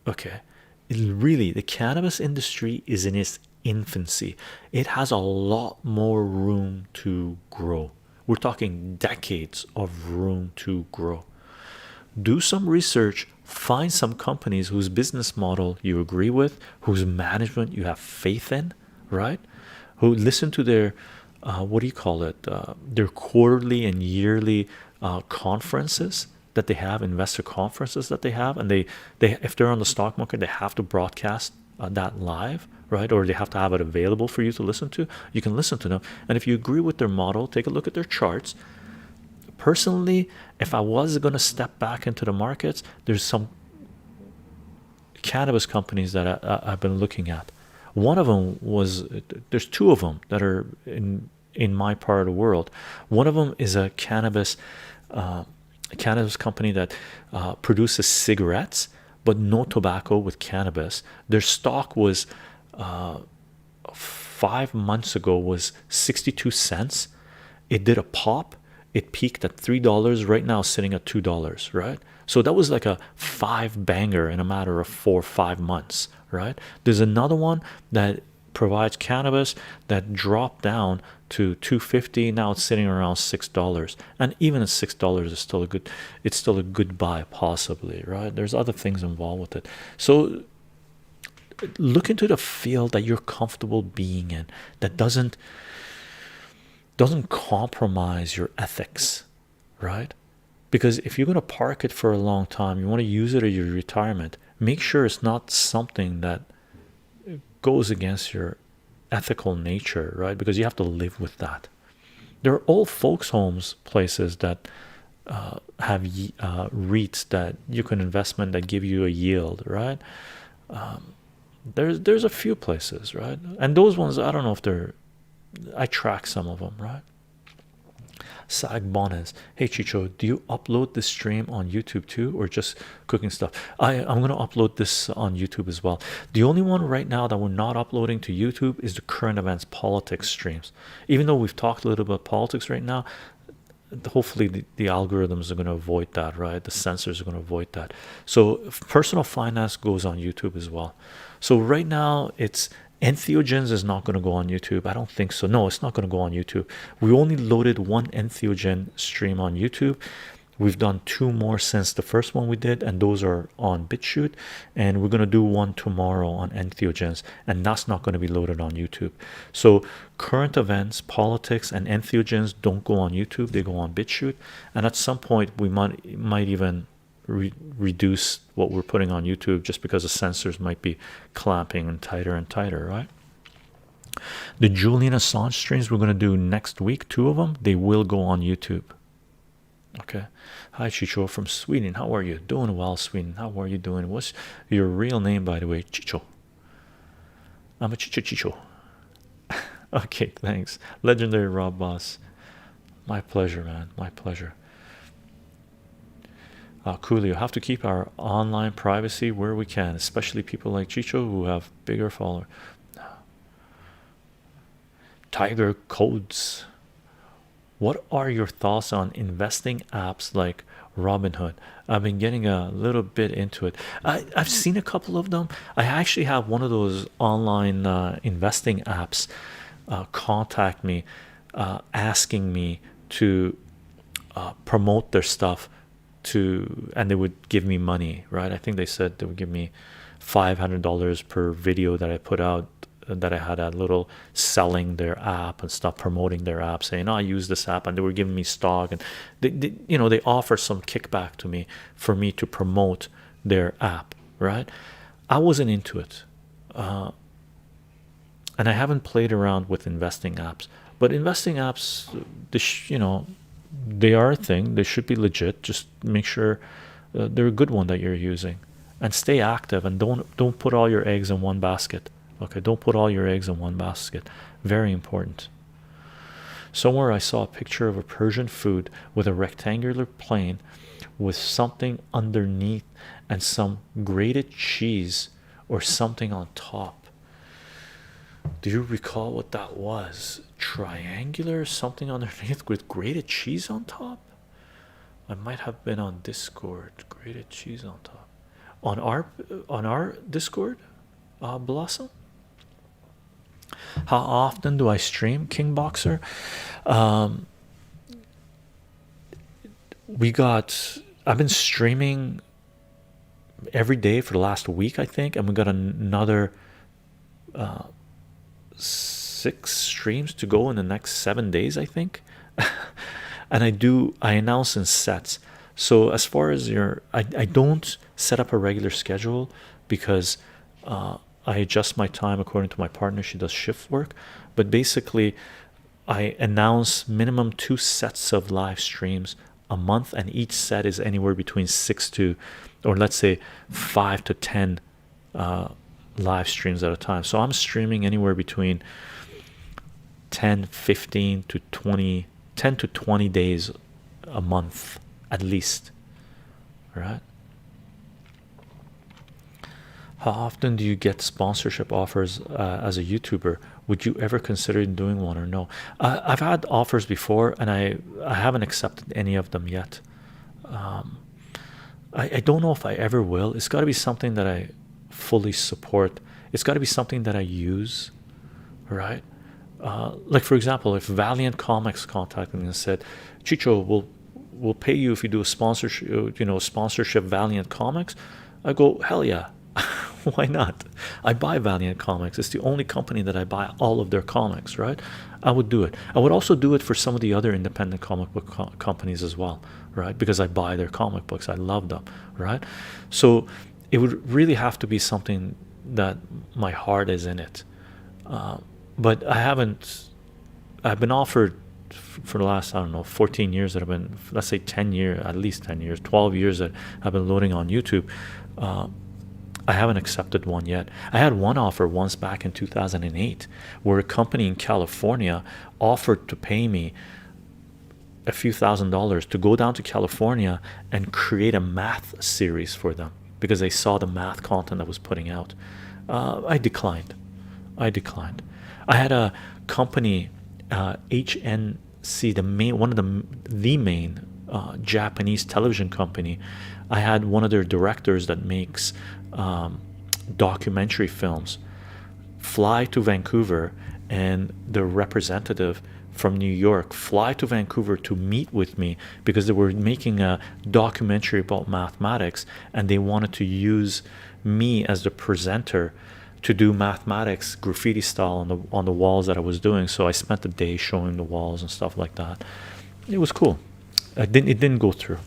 Okay, really, the cannabis industry is in its infancy. It has a lot more room to grow. We're talking decades of room to grow. Do some research, find some companies whose business model you agree with, whose management you have faith in, right? Who listen to their what do you call it, their quarterly and yearly conferences that they have, investor conferences that they have, and they if they're on the stock market, they have to broadcast that live, right? Or they have to have it available for you to listen to. You can listen to them, and if you agree with their model, take a look at their charts. Personally, if I was going to step back into the markets, there's some cannabis companies that I've been looking at. One of them was, there's two of them that are in my part of the world. One of them is a cannabis company that produces cigarettes, but no tobacco with cannabis. Their stock was 5 months ago was 62 cents. It did a pop. It peaked at $3. Right now, sitting at $2. Right, so that was like a 5 banger in a matter of 4 or 5 months. Right, there's another one that provides cannabis that dropped down to $2.50. Now it's sitting around $6, and even at $6 is still a good. It's still a good buy, possibly. Right, there's other things involved with it. So look into the field that you're comfortable being in, that doesn't compromise your ethics, right? Because if you're going to park it for a long time, you want to use it at your retirement, make sure it's not something that goes against your ethical nature, right? Because you have to live with that. There are old folks homes places that have REITs that you can investment that give you a yield, right? There's a few places, right? And those ones, I don't know if they're, I track some of them, right? Sag Bones, hey Chycho, do you upload this stream on YouTube too, or just cooking stuff? I'm gonna upload this on YouTube as well. The only one right now that we're not uploading to YouTube is the current events politics streams. Even though we've talked a little about politics right now, hopefully the algorithms are going to avoid that, right? The censors are going to avoid that. So personal finance goes on YouTube as well. So right now it's entheogens is not going to go on YouTube. I don't think so. No, it's not going to go on YouTube. We only loaded one entheogen stream on YouTube. We've done 2 more since the first one we did, and those are on BitChute, and we're going to do one tomorrow on entheogens, and that's not going to be loaded on YouTube. So current events, politics, and entheogens don't go on YouTube, they go on BitChute, and at some point we might even reduce what we're putting on YouTube, just because the censors might be clamping and tighter, right? The Julian Assange streams we're going to do next week, 2 of them, they will go on YouTube. Okay. Hi Chycho from Sweden, how are you? Doing well, Sweden. How are you doing? What's your real name, by the way? Chycho. I'm a Chycho. Okay, thanks. Legendary Rob Boss. My pleasure, man, my pleasure. Coolio, have to keep our online privacy where we can, especially people like Chycho who have bigger followers. Tiger Codes, what are your thoughts on investing apps like Robinhood? I've been getting a little bit into it. I've seen a couple of them. I actually have one of those online investing apps contact me, asking me to promote their stuff to, and they would give me money, right? I think they said they would give me $500 per video that I put out, that I had a little selling their app and stuff, promoting their app, saying, oh, I use this app, and they were giving me stock, and they you know, they offer some kickback to me for me to promote their app, right? I wasn't into it, and I haven't played around with investing apps, but investing apps, you know, they are a thing. They should be legit. Just make sure they're a good one that you're using, and stay active, and don't put all your eggs in one basket. Okay, don't put all your eggs in one basket. Very important. Somewhere I saw a picture of a Persian food with a rectangular plane with something underneath and some grated cheese or something on top. Do you recall what that was? Triangular, something underneath with grated cheese on top? I might have been on Discord. Grated cheese on top. On our Discord, Blossom? How often do I stream, King Boxer? I've been streaming every day for the last week, I think, and we got another 6 streams to go in the next 7 days, I think. And I announce in sets. So as far as I don't set up a regular schedule, because I adjust my time according to my partner. She does shift work, but basically I announce minimum 2 sets of live streams a month, and each set is anywhere between 6 to, or let's say 5 to 10 live streams at a time. So I'm streaming anywhere between 15 to 20 days a month at least, right? How often do you get sponsorship offers as a YouTuber? Would you ever consider doing one or no? I've had offers before, and I haven't accepted any of them yet. I don't know if I ever will. It's got to be something that I fully support. It's got to be something that I use, right? Like for example, if Valiant Comics contacted me and said, Chycho, we'll pay you if you do a sponsorship, sponsorship Valiant Comics, I go, hell yeah. Why not? I buy Valiant Comics. It's the only company that I buy all of their comics, right? I would do it. I would also do it for some of the other independent comic book companies as well, right? Because I buy their comic books. I love them, right? So it would really have to be something that my heart is in it. But I haven't. I've been offered for the last, I don't know, 14 years that I've been, let's say 10 years, at least 10 years, 12 years that I've been loading on YouTube. I haven't accepted one yet. I had one offer once back in 2008 where a company in California offered to pay me a few $1,000s to go down to California and create a math series for them because they saw the math content I was putting out. I declined. I had a company, HNC, the main one of the main Japanese television company. I had one of their directors that makes documentary films fly to Vancouver, and the representative from New York fly to Vancouver to meet with me because they were making a documentary about mathematics and they wanted to use me as the presenter to do mathematics graffiti style on the walls that I was doing. So I spent the day showing the walls and stuff like that. It was cool. It didn't go through.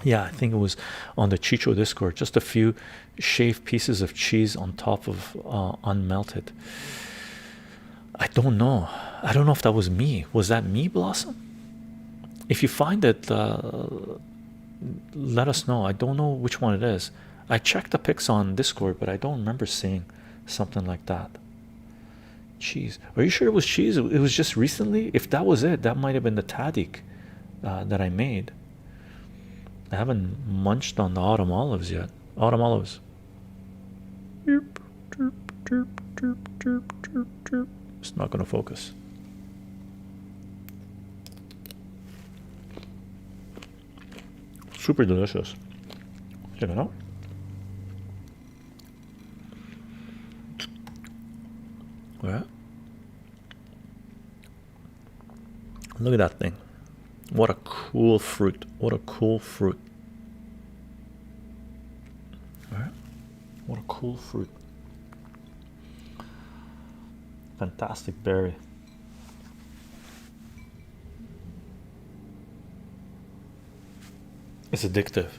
Yeah, I think it was on the Chycho Discord. Just a few shaved pieces of cheese on top of unmelted. I don't know. I don't know if that was me. Was that me, Blossom? If you find it, let us know. I don't know which one it is. I checked the pics on Discord, but I don't remember seeing something like that. Cheese. Are you sure it was cheese? It was just recently? If that was it, that might have been the tadik that I made. I haven't munched on the autumn olives yet. Autumn olives. It's not going to focus. Super delicious. Check it out. Yeah. Look at that thing. What a cool fruit. What a cool fruit. All right. What a cool fruit. Fantastic berry. It's addictive.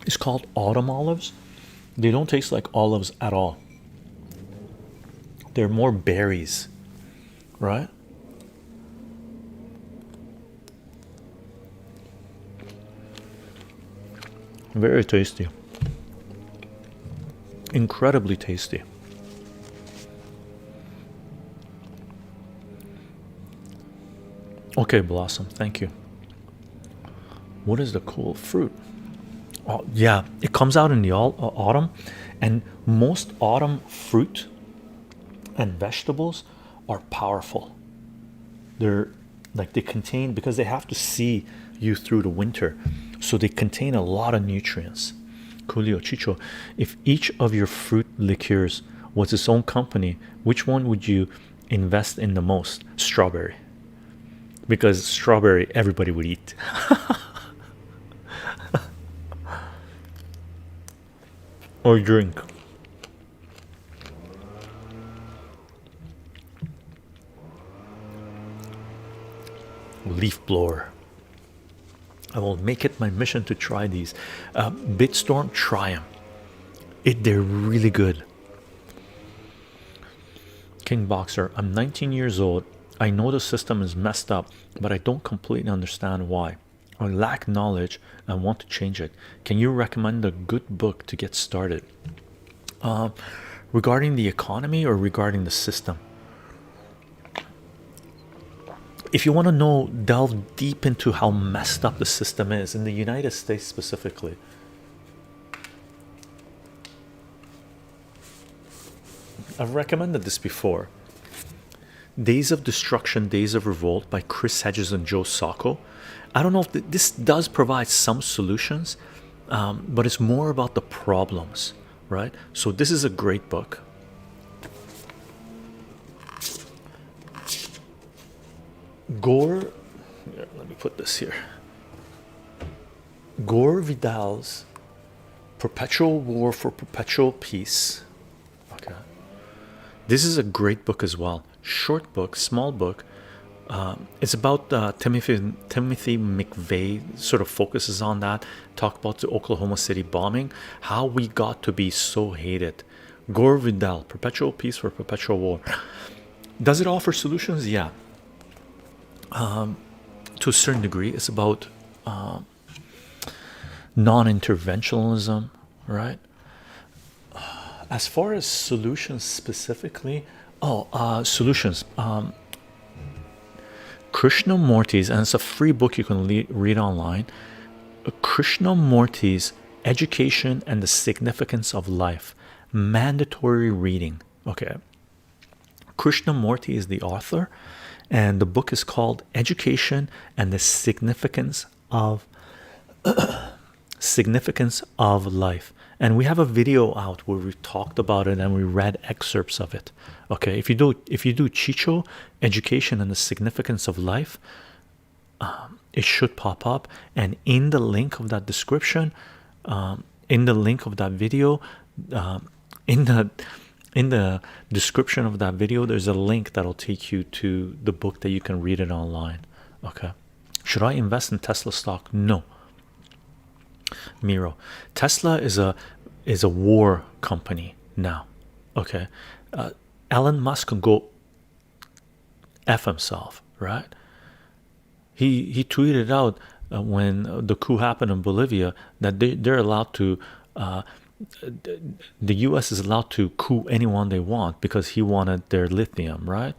It's called autumn olives. They don't taste like olives at all. They're more berries, right? Very tasty. Incredibly tasty. Okay, Blossom, thank you. What is the cool fruit? Oh, yeah, it comes out in the autumn, and most autumn fruit and vegetables are powerful. They're like, they contain, because they have to see you through the winter, so they contain a lot of nutrients. Coolio, Chycho, if each of your fruit liqueurs was its own company, which one would you invest in the most? Strawberry, because strawberry everybody would eat. Or drink. Leaf blower. I will make it my mission to try these. Bitstorm, try them. They're really good. King Boxer, I'm 19 years old. I know the system is messed up, but I don't completely understand why. I lack knowledge and want to change it. Can you recommend a good book to get started? Regarding the economy or regarding the system? If you want to know, delve deep into how messed up the system is in the United States specifically. I've recommended this before. Days of Destruction, Days of Revolt by Chris Hedges and Joe Sacco. I don't know if this does provide some solutions, but it's more about the problems, right? So this is a great book. Gore, here, let me put this here. Gore Vidal's Perpetual War for Perpetual Peace. Okay, this is a great book as well. Short book, small book. It's about Timothy McVeigh, sort of focuses on that. Talk about the Oklahoma City bombing, how we got to be so hated. Gore Vidal, Perpetual Peace for Perpetual War. Does it offer solutions? Yeah, to a certain degree. It's about non-interventionalism, right? As far as solutions specifically, solutions. Krishnamurti's, and it's a free book you can read online. Krishnamurti's Education and the Significance of Life, mandatory reading. Okay, Krishnamurti is the author, and the book is called Education and the Significance of Life. And we have a video out where we talked about it and we read excerpts of it. Okay, if you do chycho, Education and the Significance of Life, it should pop up. And in the link of that description, in the link of that video, in the description of that video, there's a link that'll take you to the book that you can read it online. Okay, should I invest in Tesla stock? No. Miro, Tesla is a war company now. Okay, Elon Musk can go F himself, right? He tweeted out when the coup happened in Bolivia that they're allowed to the US is allowed to coup anyone they want because he wanted their lithium, right?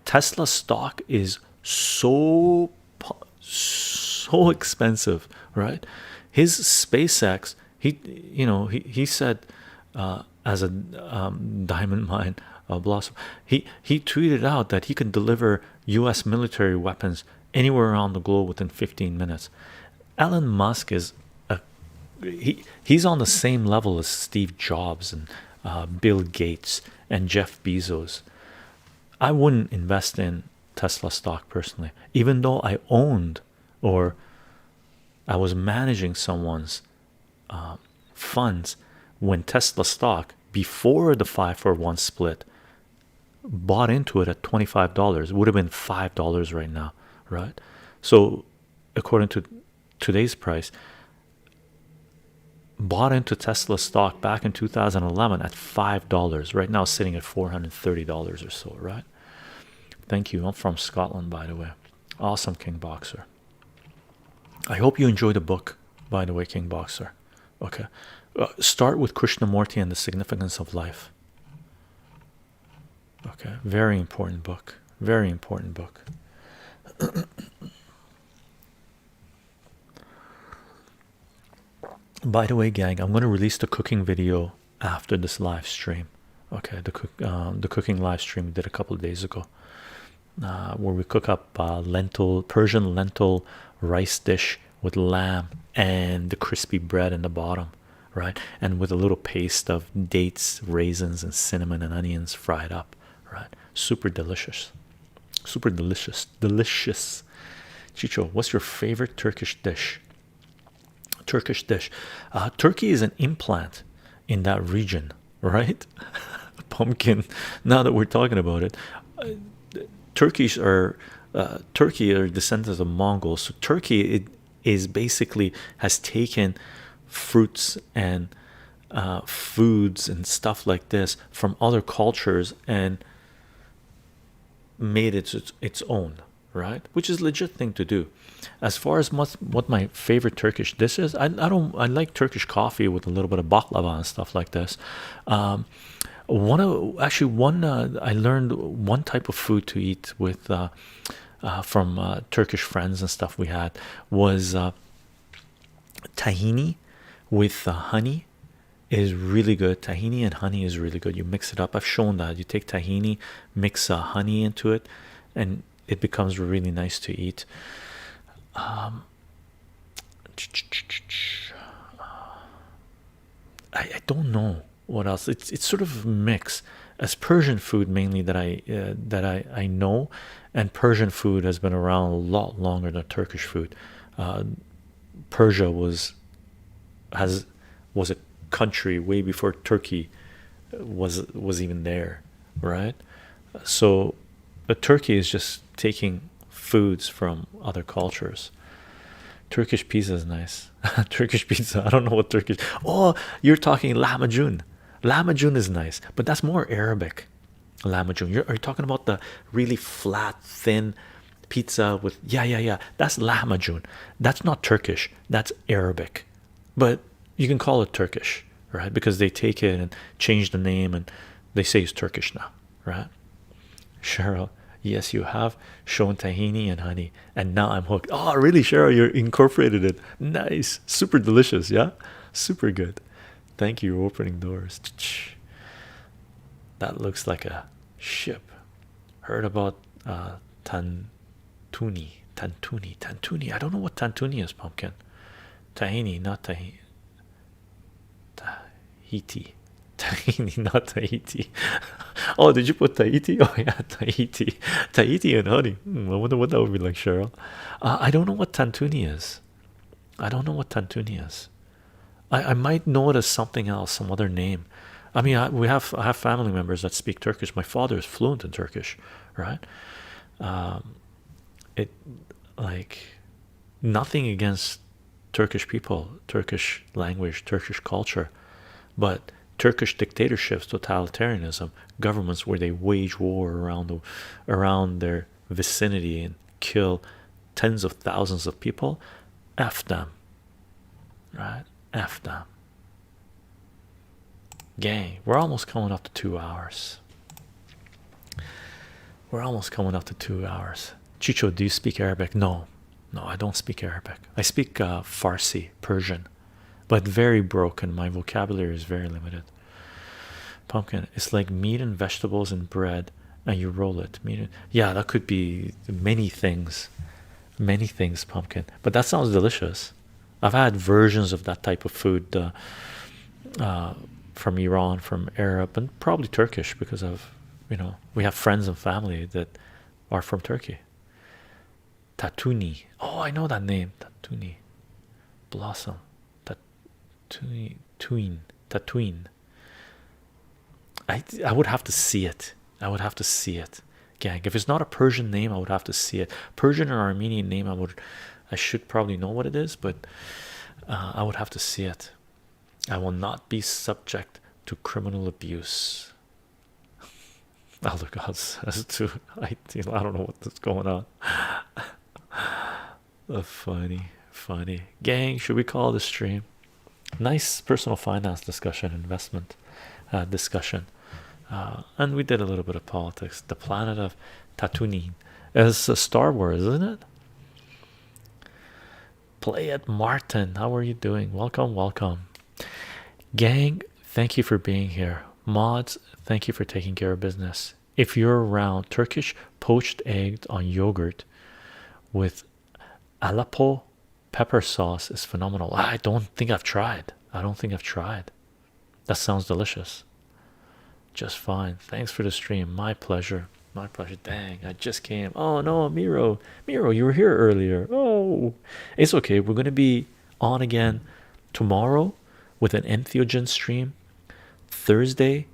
Tesla stock is so expensive, right? His SpaceX, he said, as a diamond mine blossom, he tweeted out that he could deliver US military weapons anywhere around the globe within 15 minutes. Elon Musk is he's on the same level as Steve Jobs and Bill Gates and Jeff Bezos. I wouldn't invest in Tesla stock personally, even though I owned or I was managing someone's funds when Tesla stock, before the 5-for-1 split, bought into it at $25. It would have been $5 right now, right? So according to today's price, bought into Tesla stock back in 2011 at $5, right now sitting at $430 or so, right? Thank you. I'm from Scotland, by the way. Awesome, King Boxer. I hope you enjoy the book, by the way, King Boxer. Okay, start with Krishnamurti and the Significance of Life. Okay, very important book. Very important book. By the way, gang, I'm going to release the cooking video after this live stream. Okay, the cooking live stream we did a couple of days ago, where we cook up Persian lentil rice dish with lamb and the crispy bread in the bottom, right? And with a little paste of dates, raisins, and cinnamon and onions fried up, right? Super delicious. Super delicious. Delicious. Chycho, what's your favorite Turkish dish? Turkish dish. Turkey is an implant in that region, right? Pumpkin. Now that we're talking about it, Turkish are Turkey are descendants of Mongols. So Turkey is basically has taken fruits and foods and stuff like this from other cultures and made it its own, right? Which is a legit thing to do. As far as what my favorite Turkish dish is, I like Turkish coffee with a little bit of baklava and stuff like this. I learned one type of food to eat with from Turkish friends and stuff we had was tahini with honey is really good. Tahini and honey is really good. You mix it up. I've shown that. You take tahini, mix honey into it, and it becomes really nice to eat. I don't know what else. It's sort of a mix. As Persian food mainly that I know, and Persian food has been around a lot longer than Turkish food. Persia was a country way before Turkey was even there, right? So Turkey is just taking foods from other cultures. Turkish pizza is nice. Turkish pizza. I don't know what Turkish. Oh, you're talking lahmacun. Lahmacun is nice, but that's more Arabic. Lahmacun. Are you talking about the really flat, thin pizza with? Yeah. That's lahmacun. That's not Turkish. That's Arabic, but you can call it Turkish, right? Because they take it and change the name, and they say it's Turkish now, right? Cheryl, yes, you have shown tahini and honey, and now I'm hooked. Oh, really, Cheryl? You incorporated it. Nice, super delicious. Yeah, super good. Thank you. Opening doors. That looks like a ship. Heard about Tantuni. I don't know what Tantuni is. Pumpkin. Tahini, not Tahiti. Tahini, not Tahiti. Oh, did you put Tahiti? Oh yeah, Tahiti. Tahiti and honey. I wonder what that would be like, Cheryl. I don't know what Tantuni is. I don't know what Tantuni is. I might know it as something else, some other name. I mean, I have family members that speak Turkish. My father is fluent in Turkish, right? It like nothing against Turkish people, Turkish language, Turkish culture, but Turkish dictatorships, totalitarianism, governments where they wage war around their vicinity and kill tens of thousands of people. F them, right? F them. Gang, we're almost coming up to 2 hours. We're almost coming up to 2 hours. Chycho, do you speak Arabic? No, I don't speak Arabic. I speak Farsi, Persian, but very broken. My vocabulary is very limited. Pumpkin, it's like meat and vegetables and bread, and you roll it. Yeah, that could be many things, pumpkin. But that sounds delicious. I've had versions of that type of food from Iran, from Arab, and probably Turkish because of, we have friends and family that are from Turkey. Tatuni. Oh, I know that name. Tatuni. Blossom. Tatooine. I would have to see it. Gang, if it's not a Persian name, I would have to see it. Persian or Armenian name, I should probably know what it is, but I would have to see it. I will not be subject to criminal abuse. Elder God says to I don't know what's going on. Funny. Gang, should we call the stream? Nice personal finance discussion, investment discussion. And we did a little bit of politics. The planet of Tatooine is a Star Wars, isn't it? Play it, Martin. How are you doing? Welcome. Gang, thank you for being here. Mods, thank you for taking care of business. If you're around, Turkish poached egg on yogurt with Aleppo pepper sauce is phenomenal. I don't think I've tried. That sounds delicious. Just fine. Thanks for the stream. My pleasure. Dang, I just came. Oh no, Miro, you were here earlier. Oh, it's okay. We're gonna be on again tomorrow with an entheogen stream, Thursday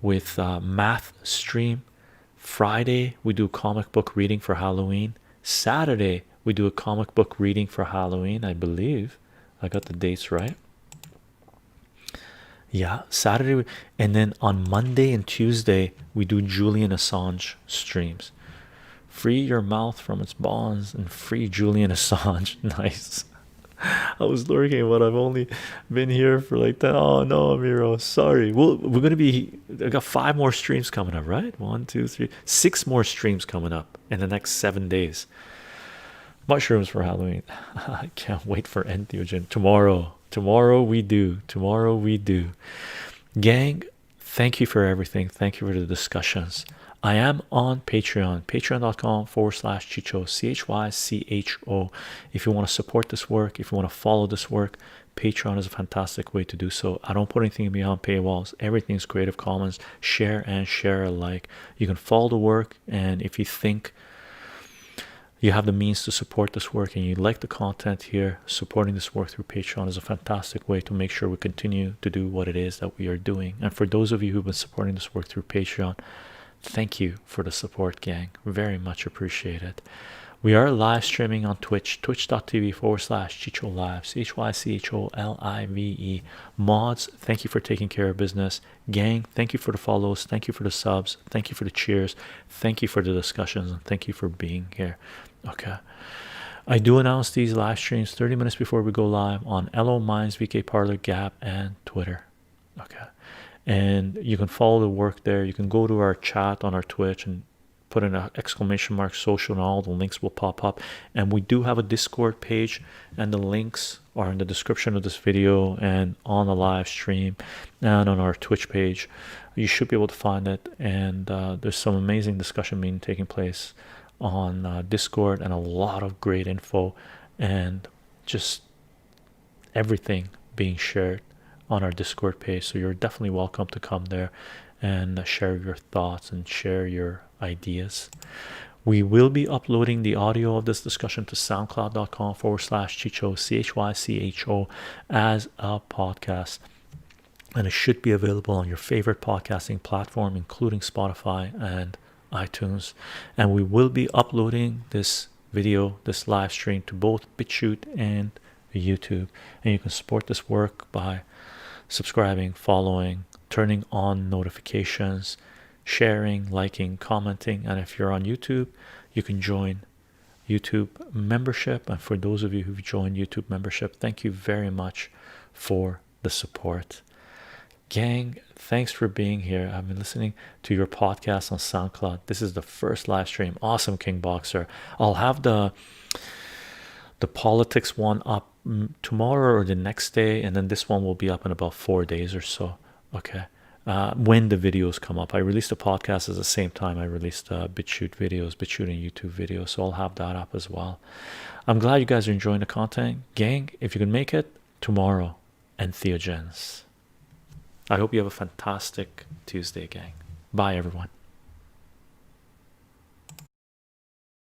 with math stream, Friday we do comic book reading for Halloween, Saturday we do a comic book reading for Halloween. I believe I got the dates right. Yeah, Saturday, and then on Monday and Tuesday we do Julian Assange streams. Free your mouth from its bonds and free Julian Assange. Nice. I was lurking, but I've only been here for like that. Oh no, Miro, sorry. We're gonna be. I got 5 more streams coming up, right? 1, 2, 3, 6 more streams coming up in the next 7 days. Mushrooms for Halloween. I can't wait for entheogen tomorrow we do. Gang, thank you for everything. Thank you for the discussions. I am on Patreon, patreon.com/chycho, CHYCHO. If you want to support this work, if you want to follow this work, Patreon is a fantastic way to do so. I don't put anything beyond paywalls. Everything's Creative Commons, share alike. You can follow the work, and if you think you have the means to support this work and you like the content here, supporting this work through Patreon is a fantastic way to make sure we continue to do what it is that we are doing. And for those of you who've been supporting this work through Patreon, thank you for the support, gang. Very much appreciated. We are live streaming on Twitch, twitch.tv/chycho lives, chycholive. Mods, thank you for taking care of business. Gang, thank you for the follows, thank you for the subs, thank you for the cheers, thank you for the discussions, and thank you for being here. Okay, I do announce these live streams 30 minutes before we go live on LO Minds, VK Parlor, Gap, and Twitter. Okay, and you can follow the work there. You can go to our chat on our Twitch and put in an exclamation mark social, and all the links will pop up. And we do have a Discord page, and the links are in the description of this video and on the live stream and on our Twitch page. You should be able to find it, and there's some amazing discussion being taking place on Discord, and a lot of great info and just everything being shared on our Discord page. So you're definitely welcome to come there and share your thoughts and share your ideas. We will be uploading the audio of this discussion to soundcloud.com/chycho, chycho, as a podcast, and it should be available on your favorite podcasting platform, including Spotify and iTunes. And we will be uploading this video, this live stream, to both BitChute and YouTube. And you can support this work by subscribing, following, turning on notifications, sharing, liking, commenting. And if you're on YouTube, you can join YouTube membership. And for those of you who've joined YouTube membership, thank you very much for the support. Gang, thanks for being here. I've been listening to your podcast on SoundCloud. This is the first live stream. Awesome, King Boxer. I'll have the politics one up tomorrow or the next day, and then this one will be up in about 4 days or so. Okay, when the videos come up. I released the podcast at the same time I released BitChute videos, BitChute and YouTube videos, so I'll have that up as well. I'm glad you guys are enjoying the content, gang. If you can make it tomorrow, entheogens. I hope you have a fantastic Tuesday, gang. Bye, everyone.